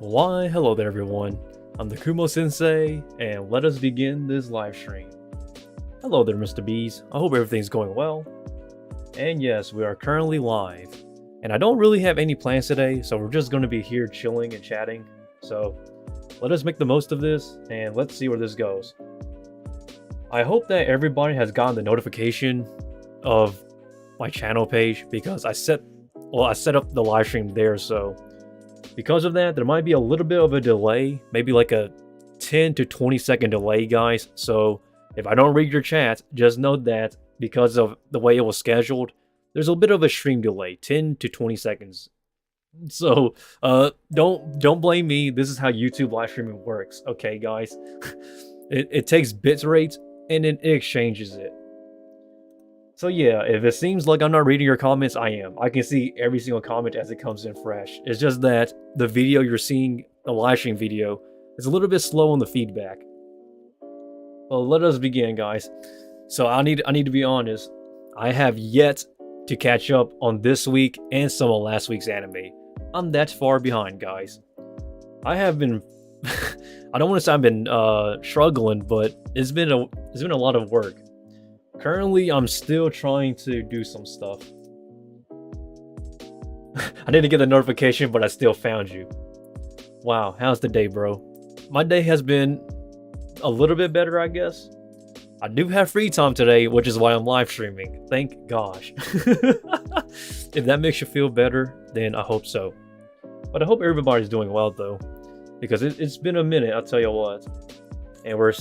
Why, hello there everyone. I'm the Kumo Sensei, and let us begin this live stream. Hello there Mr. Bees, I hope everything's going well. And yes, we are currently live. And I don't really have any plans today, so we're just going to be here chilling and chatting. So, let us make the most of this, and let's see where this goes. I hope that everybody has gotten the notification of my channel page, because I set up the live stream there, so because of that, there might be a little bit of a delay, maybe like a 10 to 20 second delay, guys. So if I don't read your chat, just note that because of the way it was scheduled, there's a bit of a stream delay, 10 to 20 seconds. So don't blame me. This is how YouTube live streaming works, okay, guys? it takes bit rates and then it exchanges it. So yeah, if it seems like I'm not reading your comments, I am. I can see every single comment as it comes in fresh. It's just that the video you're seeing, the live stream video, is a little bit slow on the feedback. Well, let us begin, guys. So I need to be honest. I have yet to catch up on this week and some of last week's anime. I'm that far behind, guys. I have been I don't want to say I've been struggling, but it's been a lot of work. Currently, I'm still trying to do some stuff. I didn't get the notification, but I still found you. Wow, how's the day, bro? My day has been a little bit better, I guess. I do have free time today, which is why I'm live streaming. Thank gosh. If that makes you feel better, then I hope so. But I hope everybody's doing well, though. Because it's been a minute, I'll tell you what. And we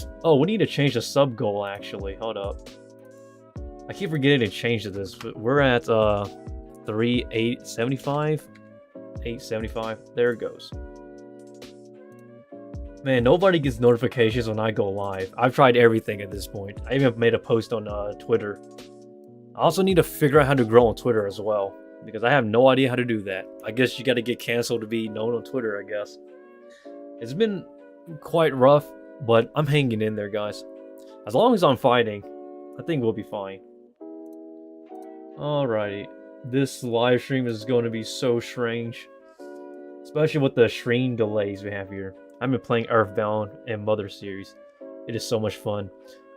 need to change the sub goal, actually. Hold up. I keep forgetting to change this, but we're at 875. There it goes. Man, nobody gets notifications when I go live. I've tried everything at this point. I even made a post on Twitter. I also need to figure out how to grow on Twitter as well, because I have no idea how to do that. I guess you got to get canceled to be known on Twitter, I guess. It's been quite rough, but I'm hanging in there, guys. As long as I'm fighting, I think we'll be fine. Alrighty, this live stream is going to be so strange, especially with the stream delays we have here. I've been playing Earthbound and Mother series. It is so much fun.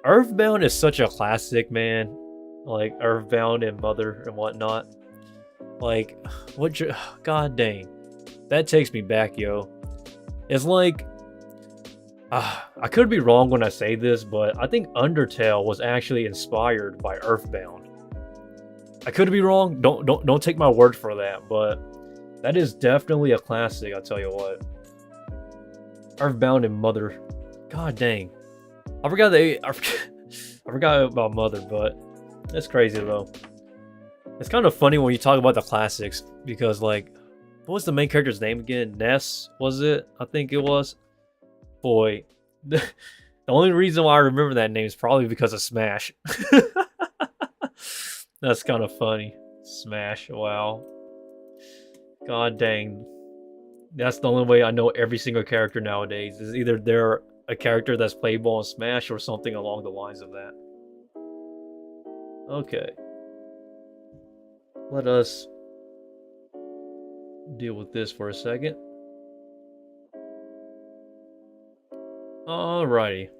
Earthbound is such a classic, man. Like Earthbound and Mother and whatnot. Like, god dang, that takes me back, yo. It's like, I could be wrong when I say this, but I think Undertale was actually inspired by Earthbound. I could be wrong. Don't take my word for that, but that is definitely a classic. I'll tell you what. Earthbound and Mother. God dang, I forgot about Mother, but that's crazy though. It's kind of funny when you talk about the classics because, like, what was the main character's name again? Ness, was it? I think it was. Boy, the only reason why I remember that name is probably because of Smash. That's kind of funny. Smash, wow. God dang. That's the only way I know every single character nowadays. Is either they're a character that's playable on Smash or something along the lines of that. Okay. Let us deal with this for a second. Alrighty.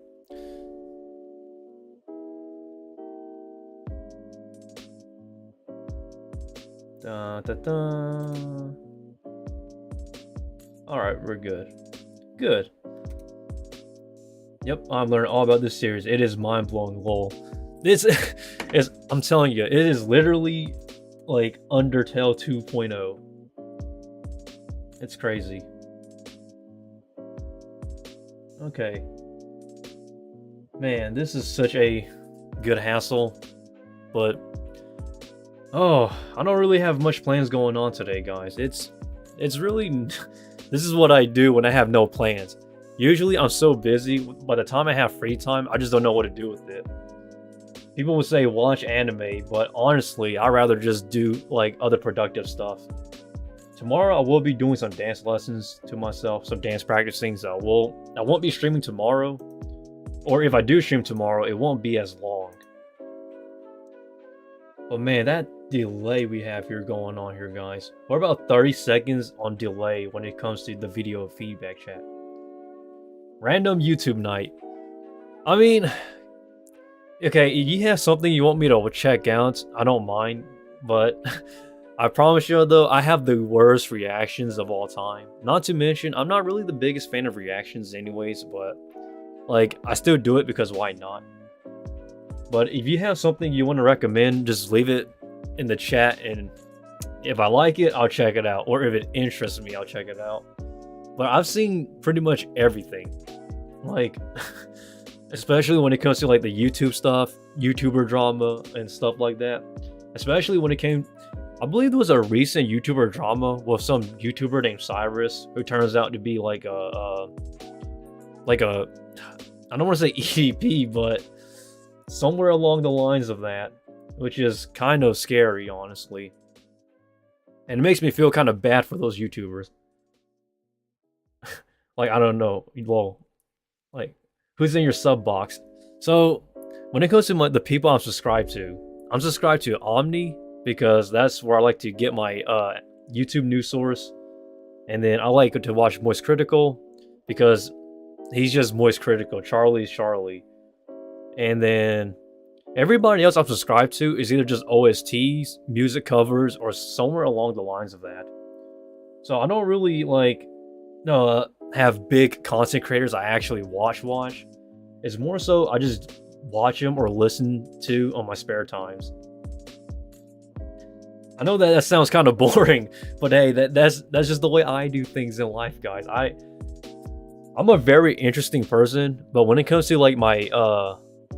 Alright, we're good. Good. Yep, I'm learning all about this series. It is mind-blowing, lol. This is, I'm telling you, it is literally like Undertale 2.0. It's crazy. Okay. Man, this is such a good hassle, but oh, I don't really have much plans going on today, guys. It's really this is what I do when I have no plans. Usually I'm so busy, by the time I have free time, I just don't know what to do with it. People would say watch anime, but honestly, I'd rather just do like other productive stuff. Tomorrow I will be doing some dance lessons to myself, some dance practicing, so I won't be streaming tomorrow. Or if I do stream tomorrow, it won't be as long. But man, that delay we have here going on here, guys. We're about 30 seconds on delay when it comes to the video feedback chat. Random YouTube night. I mean, okay, you have something you want me to check out, I don't mind, but I promise you though, I have the worst reactions of all time. Not to mention, I'm not really the biggest fan of reactions anyways, but like, I still do it because why not? But if you have something you want to recommend, just leave it in the chat, and if I like it, I'll check it out. Or if it interests me, I'll check it out. But I've seen pretty much everything. Like, especially when it comes to like the YouTube stuff, YouTuber drama, and stuff like that. Especially when it came, I believe there was a recent YouTuber drama with some YouTuber named Cyrus, who turns out to be like a I don't want to say EDP, but somewhere along the lines of that, which is kind of scary, honestly. And it makes me feel kind of bad for those YouTubers. Like, I don't know, well, like, who's in your sub box? So, when it comes to the people I'm subscribed to Omni, because that's where I like to get my YouTube news source. And then I like to watch Moist Critical, because he's just Moist Critical. Charlie's Charlie. And then everybody else I'm subscribed to is either just OSTs, music covers, or somewhere along the lines of that. So I don't really like have big content creators I actually watch. It's more so I just watch them or listen to on my spare times. I know that sounds kind of boring, but hey, that's just the way I do things in life, guys. I'm a very interesting person, but when it comes to like my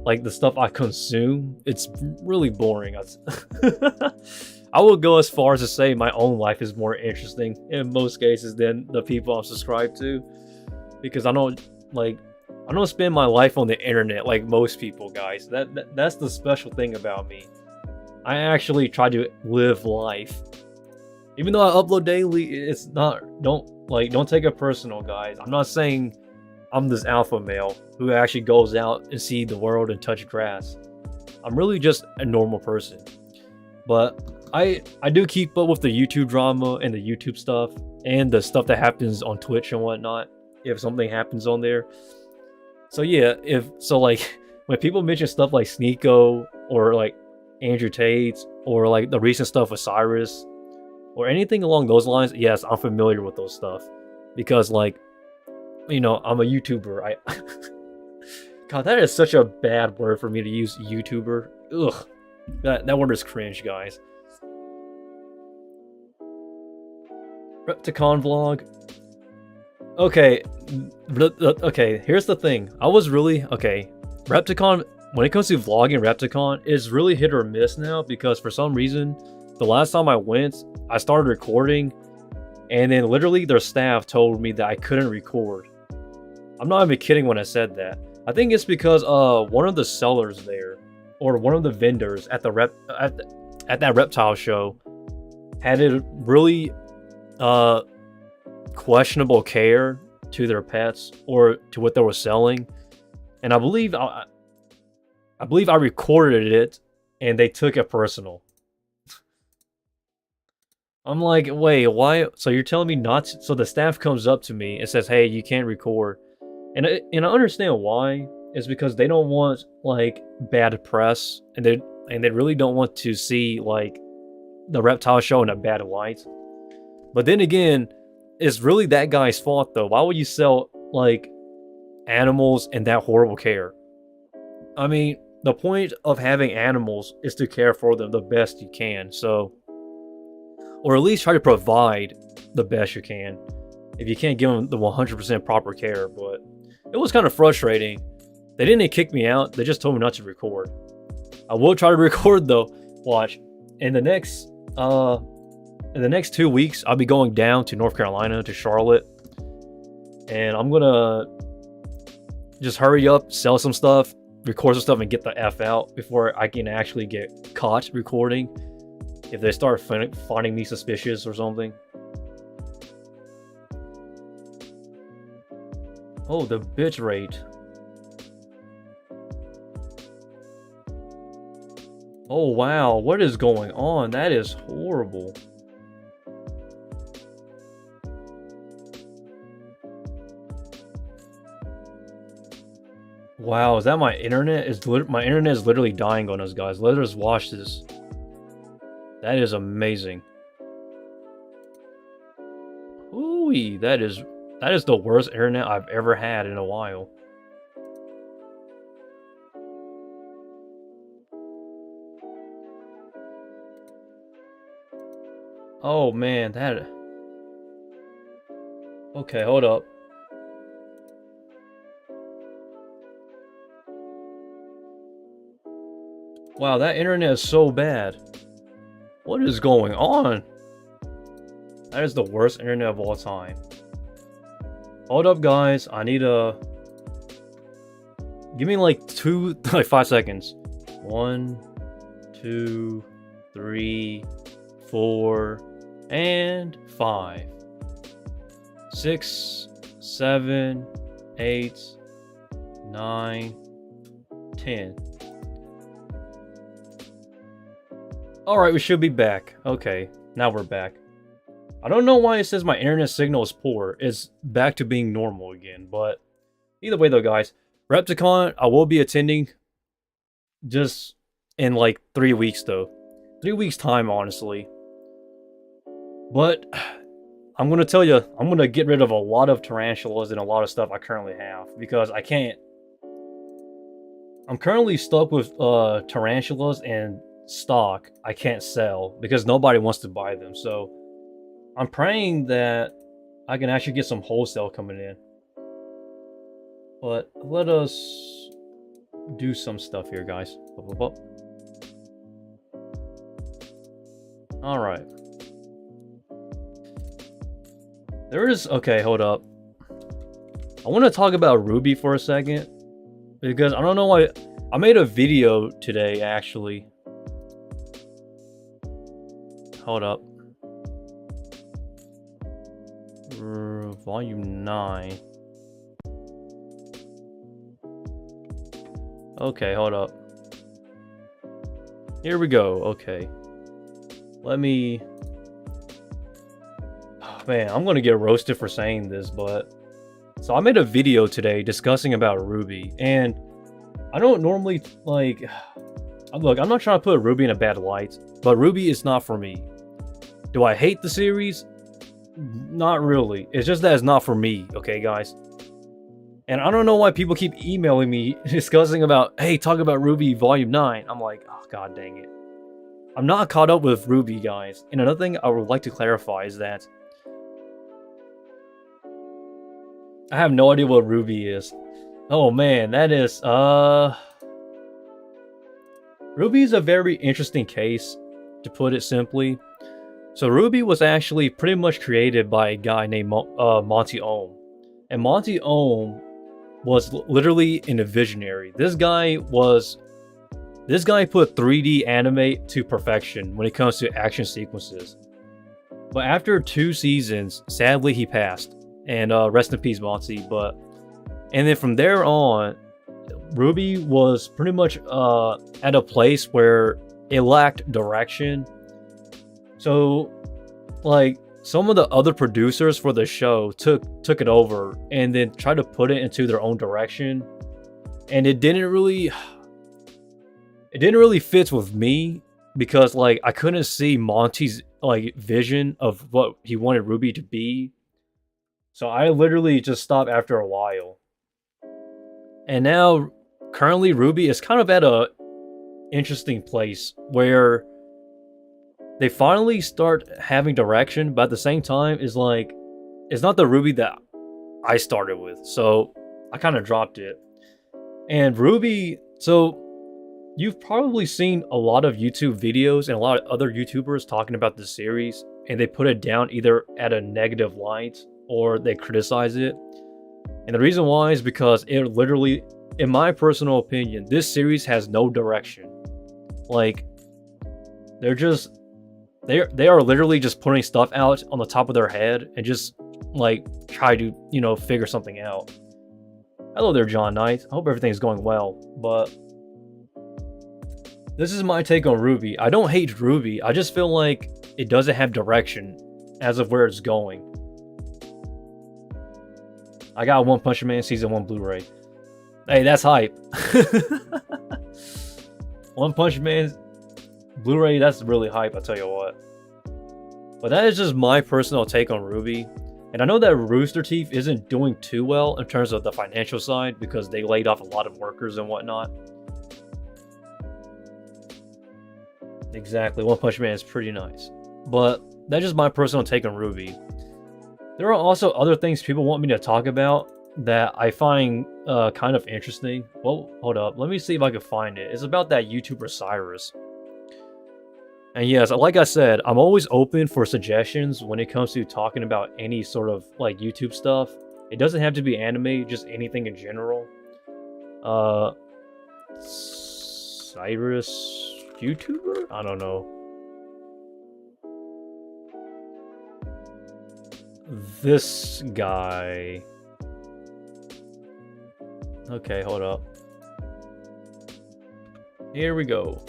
like the stuff I consume, it's really boring. I will go as far as to say my own life is more interesting in most cases than the people I'm subscribed to, because I don't spend my life on the internet like most people, guys. That's the special thing about me. I actually try to live life. Even though I upload daily, it's not, don't take it personal, guys. I'm not saying I'm this alpha male who actually goes out and see the world and touch grass. I'm really just a normal person. But I do keep up with the YouTube drama and the YouTube stuff and the stuff that happens on Twitch and whatnot, if something happens on there. So yeah, like when people mention stuff like Sneeko or like Andrew Tate or like the recent stuff with Cyrus or anything along those lines, yes, I'm familiar with those stuff, because like, you know, I'm a YouTuber. God, that is such a bad word for me to use, YouTuber. Ugh, that word is cringe, guys. Repticon vlog. Okay, here's the thing. Repticon, when it comes to vlogging Repticon, it's really hit or miss now, because for some reason, the last time I went, I started recording, and then literally their staff told me that I couldn't record. I'm not even kidding when I said that. I think it's because one of the sellers there, or one of the vendors at that reptile show, had a really questionable care to their pets or to what they were selling, and I believe I recorded it, and they took it personal. I'm like, wait, why? So you're telling me not to? So the staff comes up to me and says, "Hey, you can't record," and I understand why. It's because they don't want like bad press, and they really don't want to see like the reptile show in a bad light. But then again, it's really that guy's fault though. Why would you sell like animals in that horrible care? I mean, the point of having animals is to care for them the best you can. So, or at least try to provide the best you can. If you can't give them the 100% proper care, but it was kind of frustrating. They didn't kick me out. They just told me not to record. I will try to record though. Watch. In the next 2 weeks, I'll be going down to North Carolina, to Charlotte. And I'm gonna just hurry up, sell some stuff, record some stuff, and get the F out before I can actually get caught recording. If they start finding me suspicious or something. Oh, the bitch rate. Oh wow, what is going on? That is horrible. Wow, is that my internet? My internet is literally dying on us, guys. Let us watch this. That is amazing. Ooh, that is the worst internet I've ever had in a while. Oh man, that. Okay, hold up. Wow, that internet is so bad. What is going on? That is the worst internet of all time. Hold up, guys. I need a. Give me like 5 seconds. 1, 2, 3, 4, and 5. 6, 7, 8, 9, 10. Alright, we should be back. Okay, now we're back. I don't know why it says my internet signal is poor. It's back to being normal again, but either way though, guys, Repticon, I will be attending just in like 3 weeks though. 3 weeks time, honestly. But I'm going to tell you, I'm going to get rid of a lot of tarantulas and a lot of stuff I currently have because I can't. I'm currently stuck with tarantulas and stock I can't sell because nobody wants to buy them. So I'm praying that I can actually get some wholesale coming in. But let us do some stuff here, guys. Alright. There is... Okay, hold up. I want to talk about Ruby for a second. Because I don't know why... I made a video today, actually. Hold up. Volume 9. Okay, hold up. Here we go. Okay. Let me... Oh, man, I'm gonna get roasted for saying this, but... So I made a video today discussing about Ruby, and I don't normally, like... Look, I'm not trying to put Ruby in a bad light, but Ruby is not for me. Do I hate the series? Not really. It's just that it's not for me, okay, guys? And I don't know why people keep emailing me discussing about, hey, talk about Ruby Volume 9. I'm like, oh, god dang it. I'm not caught up with Ruby, guys. And another thing I would like to clarify is that I have no idea what Ruby is. Oh man, that is, Ruby is a very interesting case, to put it simply. So Ruby was actually pretty much created by a guy named Monty Ohm. And Monty Ohm was literally a visionary. This guy put 3D anime to perfection when it comes to action sequences. But after 2 seasons, sadly he passed. And rest in peace, Monty. And then from there on, Ruby was pretty much at a place where it lacked direction. So, like, some of the other producers for the show took it over and then tried to put it into their own direction, and it didn't really fit with me because, like, I couldn't see Monty's like vision of what he wanted Ruby to be. So I literally just stopped after a while. And now, currently, Ruby is kind of at a interesting place where they finally start having direction, but at the same time, it's like, it's not the Ruby that I started with, so I kind of dropped it. And Ruby, so you've probably seen a lot of YouTube videos and a lot of other YouTubers talking about this series, and they put it down either at a negative light or they criticize it. And the reason why is because it literally, in my personal opinion, this series has no direction. Like, they are literally just putting stuff out on the top of their head and just like try to, you know, figure something out. Hello there, John Knight. I hope everything's going well. But This is my take on Ruby. I don't hate Ruby. I just feel like it doesn't have direction as of where it's going. I got One Punch Man Season 1 Blu-ray. Hey, that's hype. One Punch Man Blu-ray, that's really hype, I tell you what. But that is just my personal take on Ruby. And I know that Rooster Teeth isn't doing too well in terms of the financial side because they laid off a lot of workers and whatnot. Exactly, One Punch Man is pretty nice. But that's just my personal take on Ruby. There are also other things people want me to talk about that I find kind of interesting. Well, hold up. Let me see if I can find it. It's about that YouTuber Cyrus. And yes, like I said, I'm always open for suggestions when it comes to talking about any sort of like YouTube stuff. It doesn't have to be anime, just anything in general. Cyrus YouTuber? I don't know. This guy. Okay, hold up. Here we go.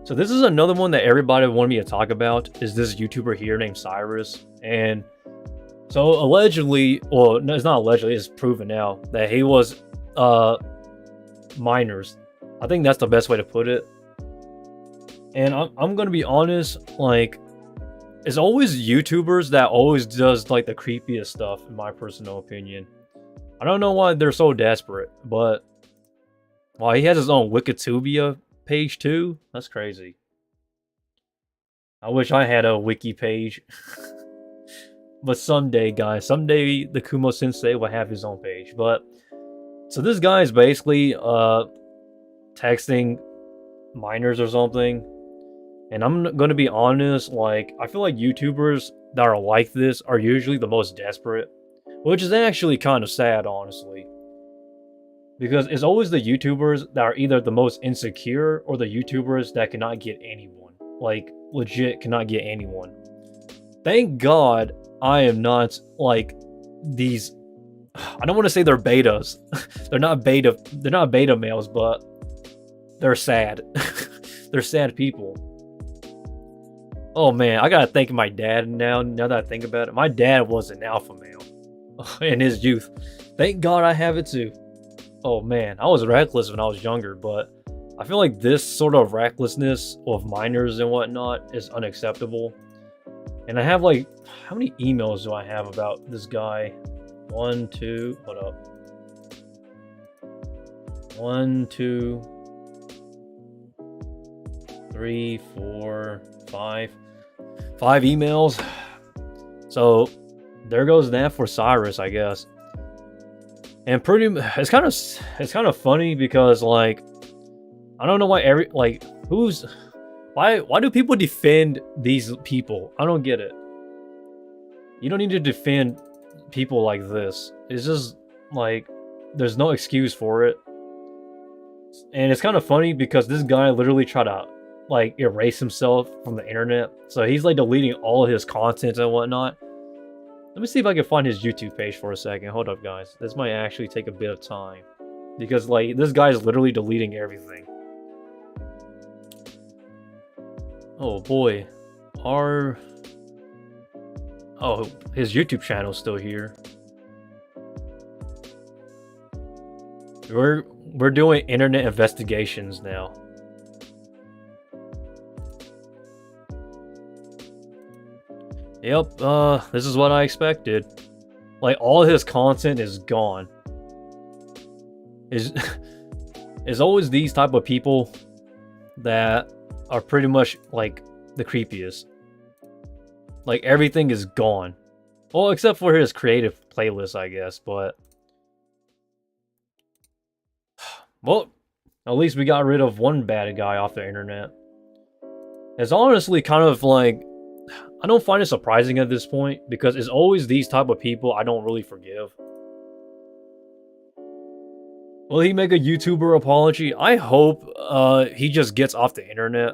So this is another one that everybody wanted me to talk about, is this YouTuber here named Cyrus. And so allegedly, well, no, it's not allegedly, it's proven now that he was minors. I think that's the best way to put it. And I'm gonna be honest, like, it's always YouTubers that always does like the creepiest stuff, in my personal opinion. I don't know why they're so desperate, but he has his own Wikitubia page too. That's crazy. I wish I had a wiki page. But someday, guys, someday the Kumo Sensei will have his own page. But so this guy is basically texting minors or something. And I'm gonna be honest, like, I feel like YouTubers that are like this are usually the most desperate, which is actually kind of sad, honestly. Because it's always the YouTubers that are either the most insecure or the YouTubers that cannot get anyone. Like, legit cannot get anyone. Thank God I am not like these. I don't want to say they're betas. They're not beta males, but they're sad. They're sad people. Oh man, I gotta thank my dad now that I think about it. My dad was an alpha male in his youth. Thank God I have it too. Oh man, I was reckless when I was younger, but I feel like this sort of recklessness of minors and whatnot is unacceptable. And I have like, how many emails do I have about this guy? 1, 2, hold up. 1, 2, 3, 4, 5. 5 emails. So there goes that for Cyrus, I guess. And it's kind of funny because, like, I don't know why why do people defend these people? I don't get it. You don't need to defend people like this. It's just like there's no excuse for it. And it's kind of funny because this guy literally tried to like erase himself from the internet. So he's like deleting all his content and whatnot. Let me see if I can find his YouTube page for a second. Hold up, guys. This might actually take a bit of time. Because, like, this guy is literally deleting everything. Oh, boy. Oh, his YouTube channel's still here. We're doing internet investigations now. Yep, this is what I expected. Like, all his content is gone. Is always these type of people that are pretty much, like, the creepiest. Like, everything is gone. Well, except for his creative playlist, I guess, but... Well, at least we got rid of one bad guy off the internet. It's honestly kind of like... I don't find it surprising at this point, because it's always these type of people I don't really forgive. Will he make a YouTuber apology? I hope he just gets off the internet.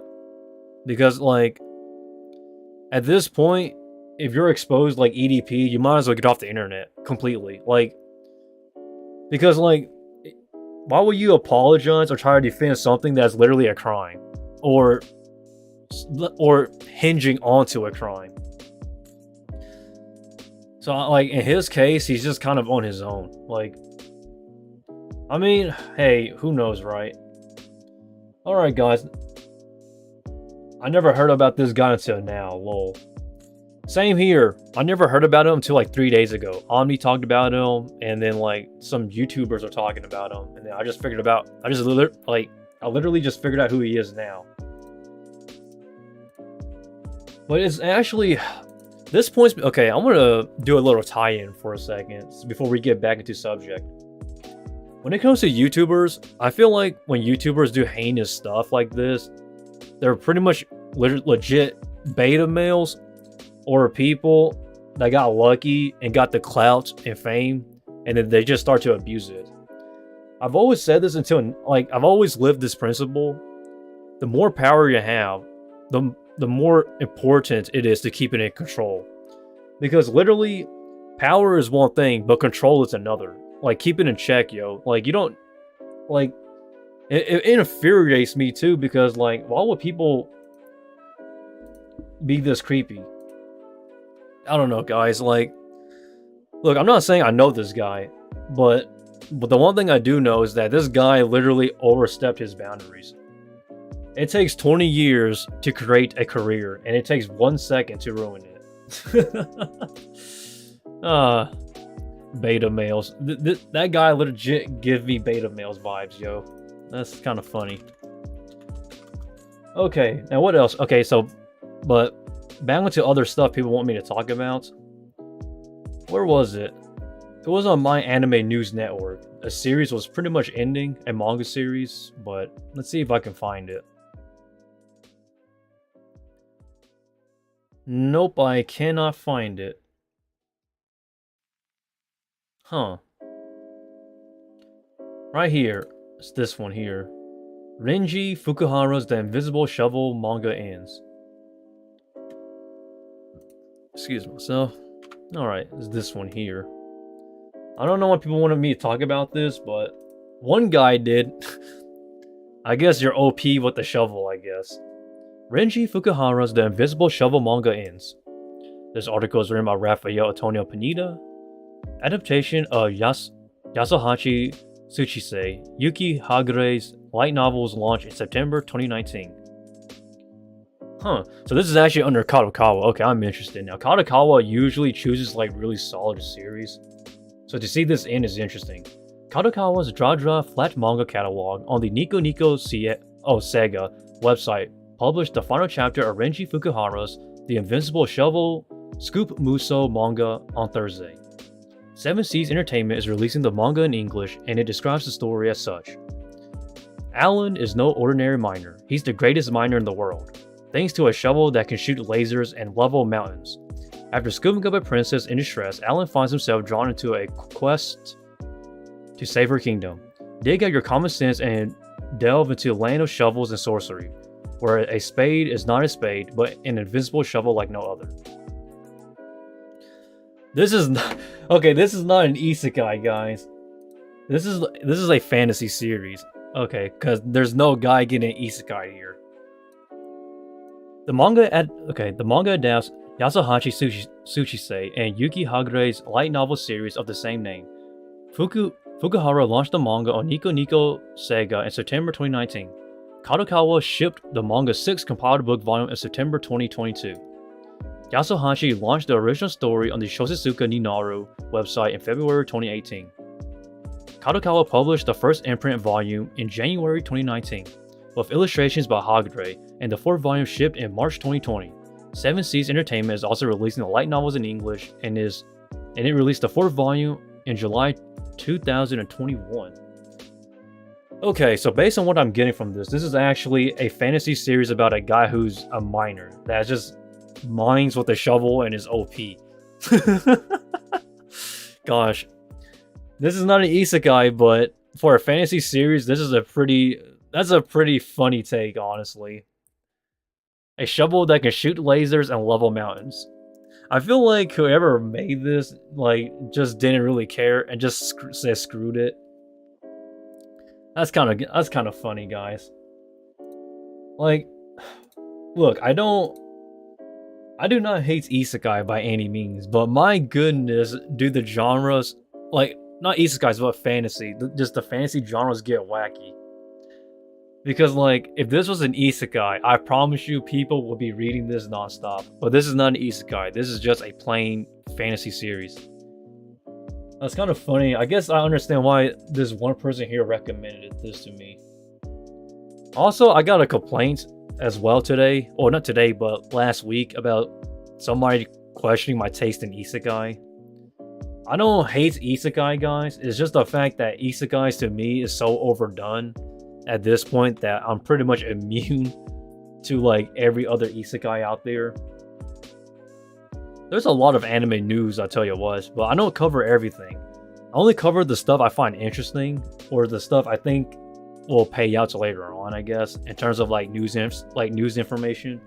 Because, like, at this point, if you're exposed like EDP, you might as well get off the internet completely. Like, because, like, why would you apologize or try to defend something that's literally a crime, or hinging onto a crime? So, like, in his case, he's just kind of on his own. Like, I mean, hey, who knows, right? Alright, guys. I never heard about this guy until now, lol. Same here. I never heard about him until like 3 days ago. Omni talked about him, and then like some YouTubers are talking about him, and then I just figured about. I literally just figured out who he is now. But it's actually this point's okay. I'm gonna do a little tie-in for a second before we get back into subject. When it comes to YouTubers, I feel like when YouTubers do heinous stuff like this, they're pretty much legit beta males, or people that got lucky and got the clout and fame, and then they just start to abuse it. I've always said this I've always lived this principle. The more power you have, the more important it is to keep it in control. Because literally, power is one thing, but control is another. Like, keep it in check, yo. Like, you don't... Like, it infuriates me, too, because, like, why would people be this creepy? I don't know, guys. Like, look, I'm not saying I know this guy, but the one thing I do know is that this guy literally overstepped his boundaries. It takes 20 years to create a career, and it takes 1 second to ruin it. Beta males. That guy legit give me beta males vibes, yo. That's kind of funny. Okay, now what else? Okay, so, but back into other stuff people want me to talk about. Where was it? It was on My Anime News Network. A series was pretty much ending, a manga series, but let's see if I can find it. Nope, I cannot find it. Huh. Right here. It's this one here. Renji Fukuhara's The Invisible Shovel manga ends. Excuse myself. Alright, it's this one here. I don't know why people wanted me to talk about this, but one guy did. I guess you're OP with the shovel, I guess. Renji Fukuhara's The Invisible Shovel manga ends. This article is written by Rafael Antonio Pineda. Adaptation of Yasuhachi Tsuchisei, Yuki Hagure's light novels launched in September 2019. Huh, so this is actually under Kadokawa. Okay, I'm interested now. Kadokawa usually chooses like really solid series, so to see this in is interesting. Kadokawa's Dra flat manga catalog on the Nico Nico Sega website published the final chapter of Renji Fukuhara's The Invincible Shovel Scoop Muso manga on Thursday. Seven Seas Entertainment is releasing the manga in English, and it describes the story as such. Alan is no ordinary miner. He's the greatest miner in the world, thanks to a shovel that can shoot lasers and level mountains. After scooping up a princess in distress, Alan finds himself drawn into a quest to save her kingdom. Dig out your common sense and delve into a land of shovels and sorcery, where a spade is not a spade, but an invincible shovel like no other. This is not okay. This is not an isekai, guys. This is a fantasy series. Okay, because there's no guy getting isekai here. The manga adapts Yasuhachi Tsuchisei and Yuki Hagure's light novel series of the same name. Fukuhara launched the manga on Nico Nico Sega in September 2019. Kadokawa shipped the manga's 6th compiled book volume in September 2022. Yasuhachi launched the original story on the Shositsuka Ninaru website in February 2018. Kadokawa published the first imprint volume in January 2019, with illustrations by Hagure, and the 4th volume shipped in March 2020. Seven Seas Entertainment is also releasing the light novels in English, and it released the 4th volume in July 2021. Okay, so based on what I'm getting from this is actually a fantasy series about a guy who's a miner that just mines with a shovel and is OP. Gosh, this is not an isekai, but for a fantasy series, that's a pretty funny take, honestly. A shovel that can shoot lasers and level mountains. I feel like whoever made this, like, just didn't really care and just screwed it. That's kind of funny, guys. Like, look, I do not hate isekai by any means, but my goodness, do the genres, like, not isekais, but fantasy, just the fantasy genres get wacky. Because, like, if this was an isekai, I promise you people will be reading this nonstop. But this is not an isekai, this is just a plain fantasy series. That's kind of funny. I guess I understand why this one person here recommended this to me. Also, I got a complaint as well today, or not today, but last week, about somebody questioning my taste in isekai. I don't hate isekai, guys. It's just the fact that isekais to me is so overdone at this point that I'm pretty much immune to like every other isekai out there. There's a lot of anime news, I'll tell you what, but I don't cover everything. I only cover the stuff I find interesting, or the stuff I think will pay out to later on, I guess, in terms of like news information.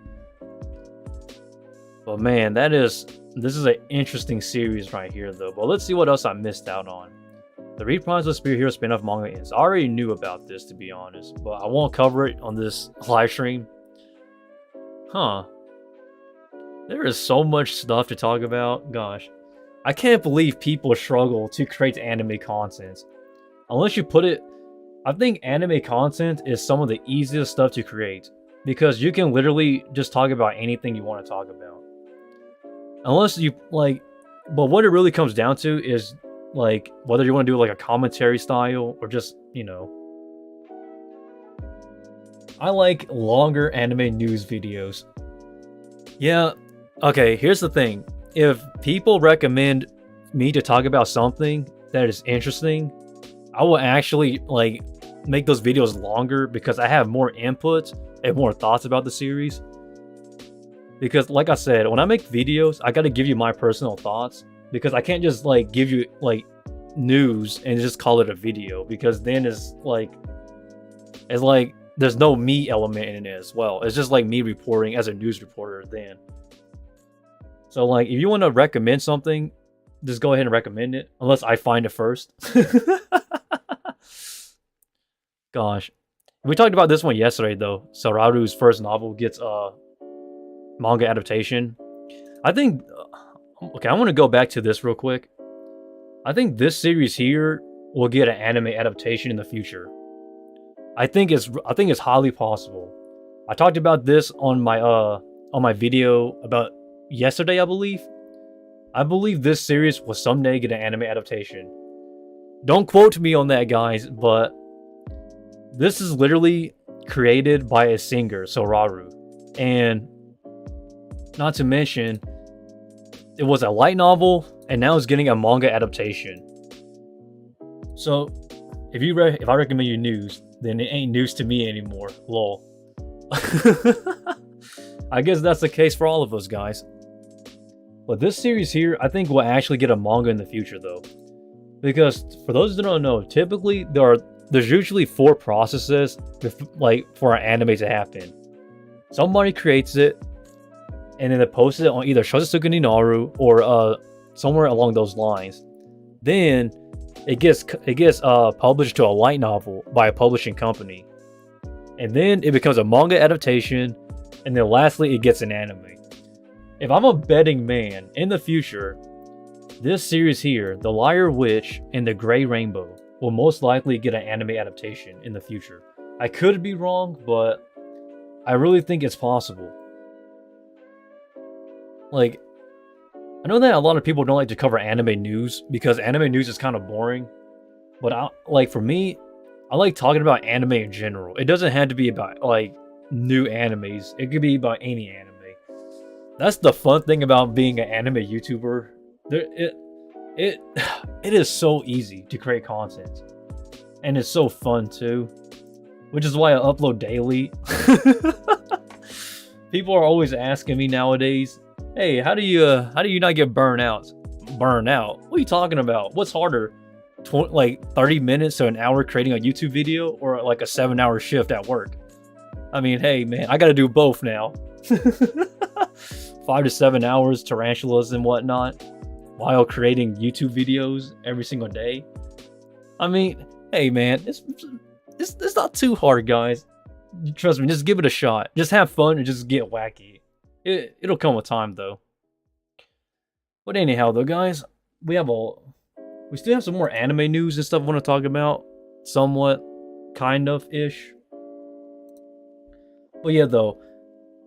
But man, this is an interesting series right here though. But let's see what else I missed out on. The Reprise of Spirit Hero spin-off manga ends. I already knew about this, to be honest, but I won't cover it on this live stream. Huh. There is so much stuff to talk about. Gosh. I can't believe people struggle to create anime content. Unless you put it... I think anime content is some of the easiest stuff to create. Because you can literally just talk about anything you want to talk about. Unless you, like... But what it really comes down to is, like, whether you want to do, like, a commentary style, or just, you know... I like longer anime news videos. Yeah, okay, here's the thing. If people recommend me to talk about something that is interesting, I will actually, like, make those videos longer because I have more input and more thoughts about the series. Because, like I said, when I make videos, I gotta give you my personal thoughts. Because I can't just, like, give you, like, news and just call it a video. Because then it's like, there's no me element in it as well. It's just like me reporting as a news reporter then. So, like, if you want to recommend something, just go ahead and recommend it. Unless I find it first. Gosh. We talked about this one yesterday, though. Sararu's first novel gets a manga adaptation. I think... Okay, I want to go back to this real quick. I think this series here will get an anime adaptation in the future. I think it's highly possible. I talked about this on my video about yesterday, I believe. I believe this series will someday get an anime adaptation. Don't quote me on that, guys, but this is literally created by a singer, Soraru. And not to mention, it was a light novel, and now it's getting a manga adaptation. So, if I recommend you news, then it ain't news to me anymore. Lol. I guess that's the case for all of us, guys. But this series here, I think will actually get a manga in the future, though. Because, for those that don't know, typically, there's usually 4 processes for an anime to happen. Somebody creates it, and then they post it on either Shousetsuka ni Naru or somewhere along those lines. Then it gets published to a light novel by a publishing company, and then it becomes a manga adaptation, and then lastly it gets an anime. If I'm a betting man, in the future, this series here, The Liar Witch and The Grey Rainbow, will most likely get an anime adaptation in the future. I could be wrong, but I really think it's possible. Like, I know that a lot of people don't like to cover anime news because anime news is kind of boring. But for me, I like talking about anime in general. It doesn't have to be about like new animes. It could be about any anime. That's the fun thing about being an anime YouTuber. It is so easy to create content, and it's so fun too. Which is why I upload daily. People are always asking me nowadays, hey, how do you not get burned out? Burn out? What are you talking about? What's harder? 30 minutes to an hour creating a YouTube video, or like a 7-hour shift at work? I mean, hey man, I gotta do both now. 5 to 7 hours, tarantulas and whatnot, while creating YouTube videos every single day. I mean, hey man, it's not too hard, guys. Trust me, just give it a shot. Just have fun and just get wacky. It'll come with time, though. But anyhow, though, guys, we still have some more anime news and stuff I want to talk about. Somewhat, kind of ish. But yeah, though,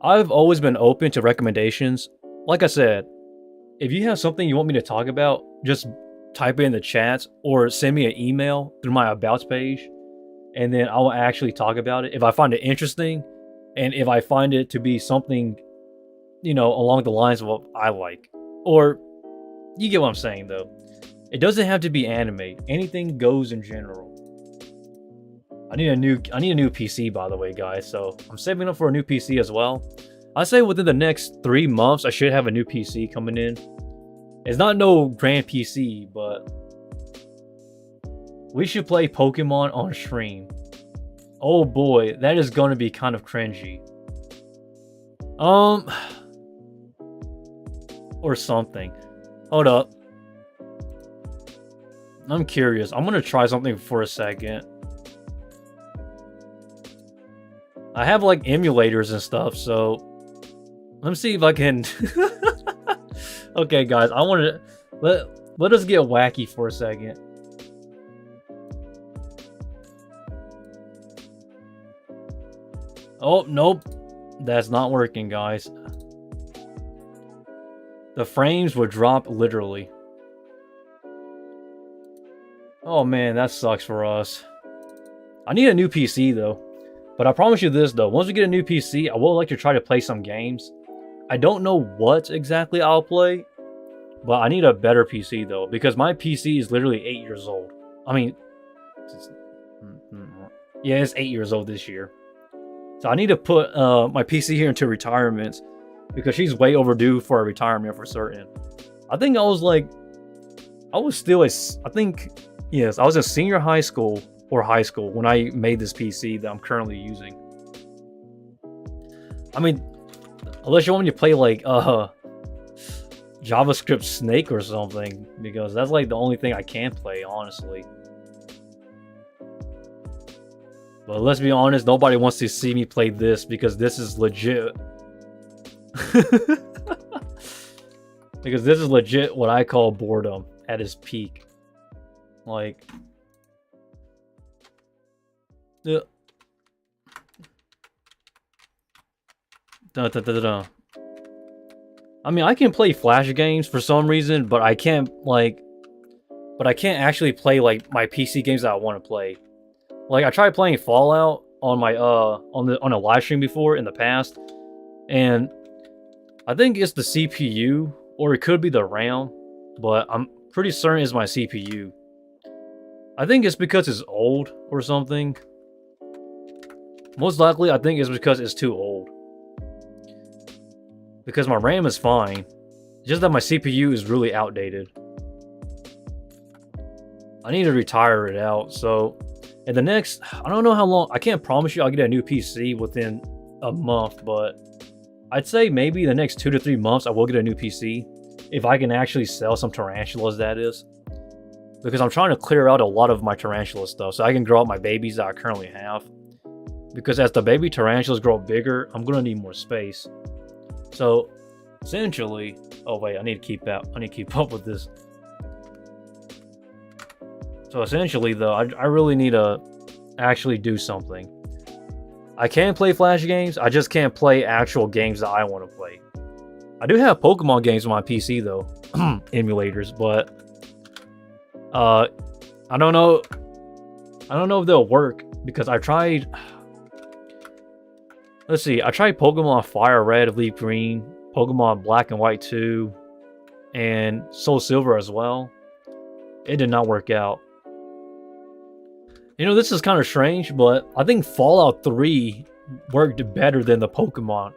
I've always been open to recommendations. Like I said, if you have something you want me to talk about, just type it in the chats or send me an email through my About page, and then I will actually talk about it if I find it interesting, and if I find it to be something, along the lines of what I like. Or, you get what I'm saying, though. It doesn't have to be anime. Anything goes in general. I need a new PC, by the way, guys. So I'm saving up for a new PC as well. I say within the next 3 months, I should have a new PC coming in. It's not no grand PC, but we should play Pokemon on stream. Oh boy, that is going to be kind of cringy. Or something. Hold up. I'm curious. I'm gonna try something for a second. I have like emulators and stuff, so let me see if I can. Okay, guys, I want to let us get wacky for a second. Oh nope, that's not working, guys. The frames would drop literally. Oh man, that sucks for us. I need a new PC though. But I promise you this though, once we get a new PC, I would like to try to play some games. I don't know what exactly I'll play, but I need a better PC though, because my PC is literally 8 years old. I mean, yeah, it's 8 years old this year. So I need to put my PC here into retirement, because she's way overdue for a retirement for certain. I think I was in senior high school or high school when I made this PC that I'm currently using. I mean, unless you want me to play like JavaScript Snake or something, because that's like the only thing I can play, honestly. But let's be honest, nobody wants to see me play this because this is legit. Because this is legit what I call boredom at its peak. Like, I mean, I can play Flash games for some reason, but I can't actually play like my PC games that I want to play. Like, I tried playing Fallout on my on a live stream before in the past, and I think it's the CPU or it could be the RAM, but I'm pretty certain it's my CPU. I think it's because it's old or something. Most likely, I think it's because it's too old. Because my RAM is fine. It's just that my CPU is really outdated. I need to retire it out. So, in the next, I don't know how long. I can't promise you I'll get a new PC within a month, but I'd say maybe the next 2 to 3 months I will get a new PC. If I can actually sell some tarantulas, that is. Because I'm trying to clear out a lot of my tarantula stuff so I can grow out my babies that I currently have. Because as the baby tarantulas grow bigger, I'm gonna need more space. So, essentially, oh wait, I need to keep up with this. So essentially, though, I really need to actually do something. I can play Flash games, I just can't play actual games that I want to play. I do have Pokemon games on my PC though, emulators, but I don't know if they'll work because I tried. Let's see, I tried Pokemon Fire Red, Leaf Green, Pokemon Black and White 2, and Soul Silver as well. It did not work out. You know, this is kind of strange, but I think Fallout 3 worked better than the Pokemon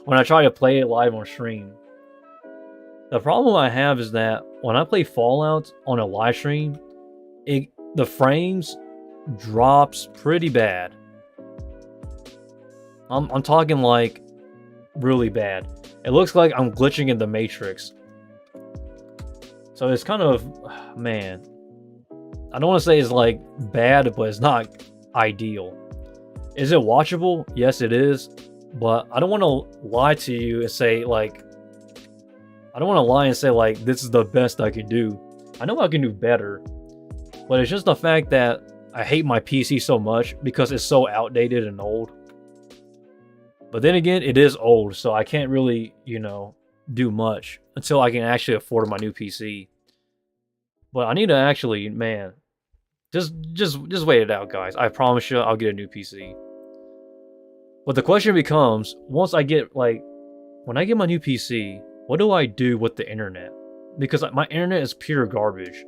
when I try to play it live on stream. The problem I have is that when I play Fallout on a live stream, the frames drops pretty bad. I'm talking like really bad. It looks like I'm glitching in the Matrix. So it's kind of, man. I don't want to say it's like bad, but it's not ideal. Is it watchable? Yes, it is. But I don't want to lie to you and say like, I don't want to lie and say like, this is the best I can do. I know I can do better, but it's just the fact that I hate my PC so much because it's so outdated and old. But then again, it is old, so I can't really, you know, do much until I can actually afford my new PC. But I need to actually, man, just wait it out, guys. I promise you, I'll get a new PC. But the question becomes, once I get like, when I get my new PC, what do I do with the internet? Because my internet is pure garbage.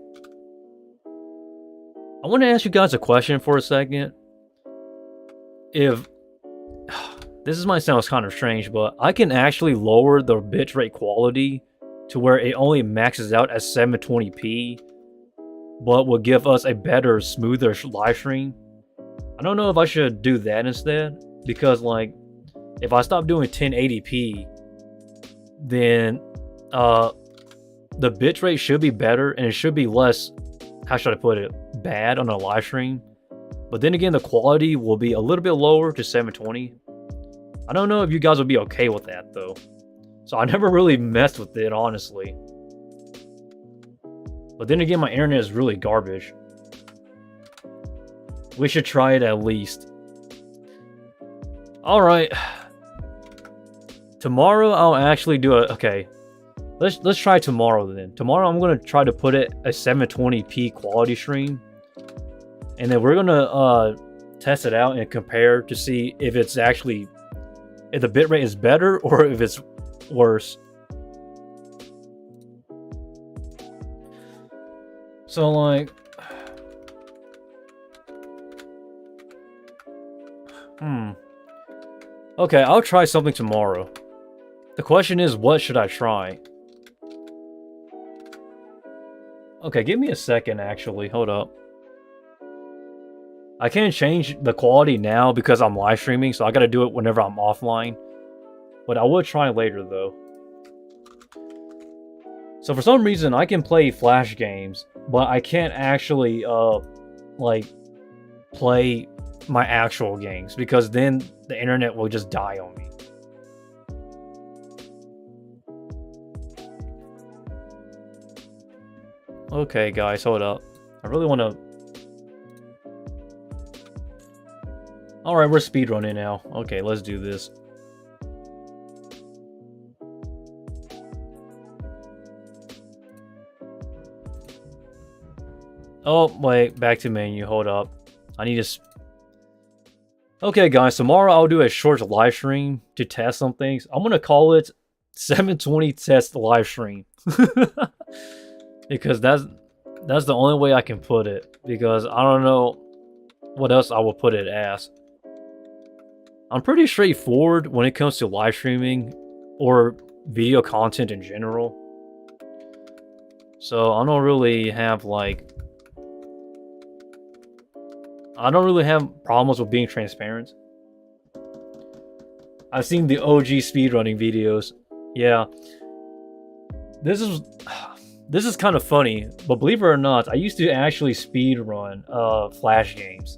I want to ask you guys a question for a second. If this might sound kind of strange, but I can actually lower the bitrate quality to where it only maxes out at 720p, but will give us a better, smoother live stream. I don't know if I should do that instead, because like, if I stop doing 1080p, then the bitrate should be better and it should be less, how should I put it, bad on a live stream. But then again, the quality will be a little bit lower to 720. I don't know if you guys would be okay with that though. So I never really messed with it, honestly. But then again, my internet is really garbage. We should try it at least. Alright. Tomorrow I'll actually do a... Okay. Let's try tomorrow then. Tomorrow I'm going to try to put it a 720p quality stream. And then we're going to test it out and compare to see if it's actually... if the bitrate is better or if it's worse. So like... Okay, I'll try something tomorrow. The question is, what should I try? Okay, give me a second actually, hold up. I can't change the quality now because I'm live streaming, so I gotta do it whenever I'm offline. But I will try later though. So for some reason, I can play Flash games, but I can't actually, like, play my actual games, because then the internet will just die on me. Okay, guys, hold up. I really want to... Alright, we're speedrunning now. Okay, let's do this. Oh, wait, back to menu, hold up. I need to... Okay, guys, tomorrow I'll do a short live stream to test some things. I'm gonna call it 720 test live stream. Because that's the only way I can put it. Because I don't know what else I will put it as. I'm pretty straightforward when it comes to live streaming or video content in general. So I don't really have like... I don't really have problems with being transparent. I've seen the OG speedrunning videos. Yeah. This is kind of funny, but believe it or not, I used to actually speedrun Flash games.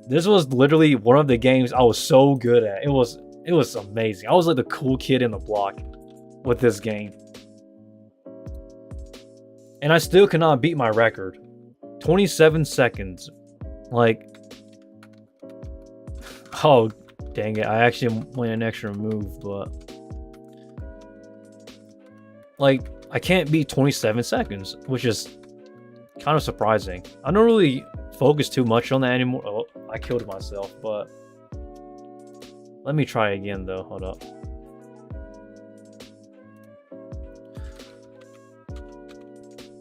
This was literally one of the games I was so good at. It was amazing. I was like the cool kid in the block with this game. And I still cannot beat my record. 27 seconds. Like, oh, dang it. I actually went an extra move, but like, I can't beat 27 seconds, which is kind of surprising. I don't really focus too much on that anymore. Oh, I killed myself, but let me try again though. Hold up.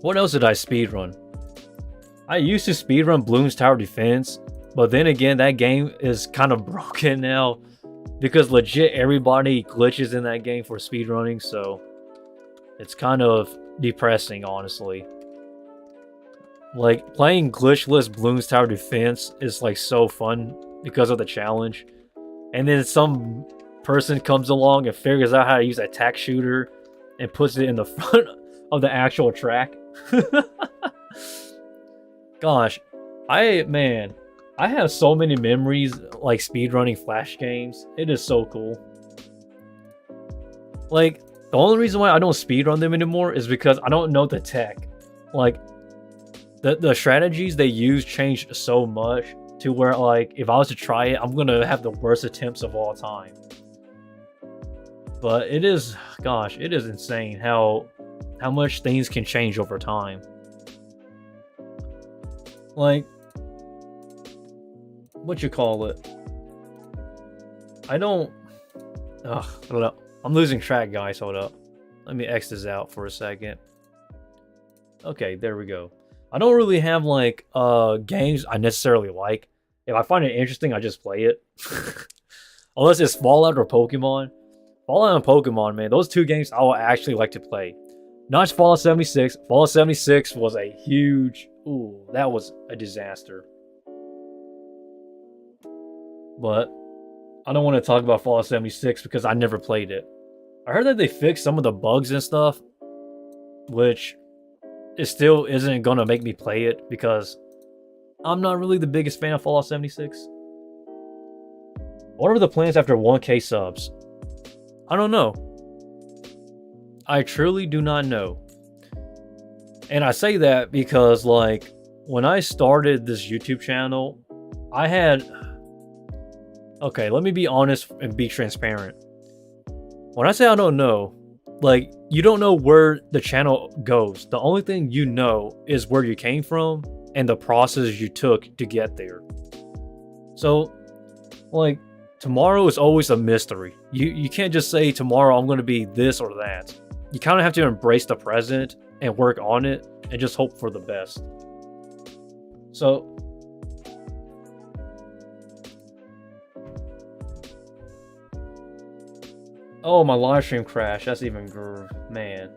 What else did I speedrun? I used to speedrun Bloons Tower Defense, but then again, that game is kind of broken now because legit everybody glitches in that game for speedrunning, so it's kind of depressing, honestly. Like, playing glitchless Bloons Tower Defense is like so fun because of the challenge, and then some person comes along and figures out how to use a tack shooter and puts it in the front of the actual track. Gosh, man, I have so many memories like speedrunning Flash games. It is so cool. Like, the only reason why I don't speedrun them anymore is because I don't know the tech. Like, the strategies they use changed so much to where, like, if I was to try it, I'm gonna have the worst attempts of all time. But it is, gosh, it is insane how much things can change over time. Like, what you call it? I don't know. I'm losing track, guys. Hold up. Let me X this out for a second. Okay, there we go. I don't really have, like, games I necessarily like. If I find it interesting, I just play it. Unless it's Fallout or Pokemon. Fallout and Pokemon, man. Those two games I would actually like to play. Not Fallout 76. Fallout 76 was a huge... Ooh, that was a disaster. But I don't want to talk about Fallout 76 because I never played it. I heard that they fixed some of the bugs and stuff, which it still isn't going to make me play it because I'm not really the biggest fan of Fallout 76. What are the plans after 1K subs? I don't know. I truly do not know. And I say that because, like, when I started this YouTube channel, I had... Okay, let me be honest and be transparent. When I say I don't know, like, you don't know where the channel goes. The only thing you know is where you came from and the process you took to get there. So, like, tomorrow is always a mystery. You can't just say tomorrow I'm going to be this or that. You kind of have to embrace the present and work on it and just hope for the best. So, oh, my live stream crashed. That's even groove, man.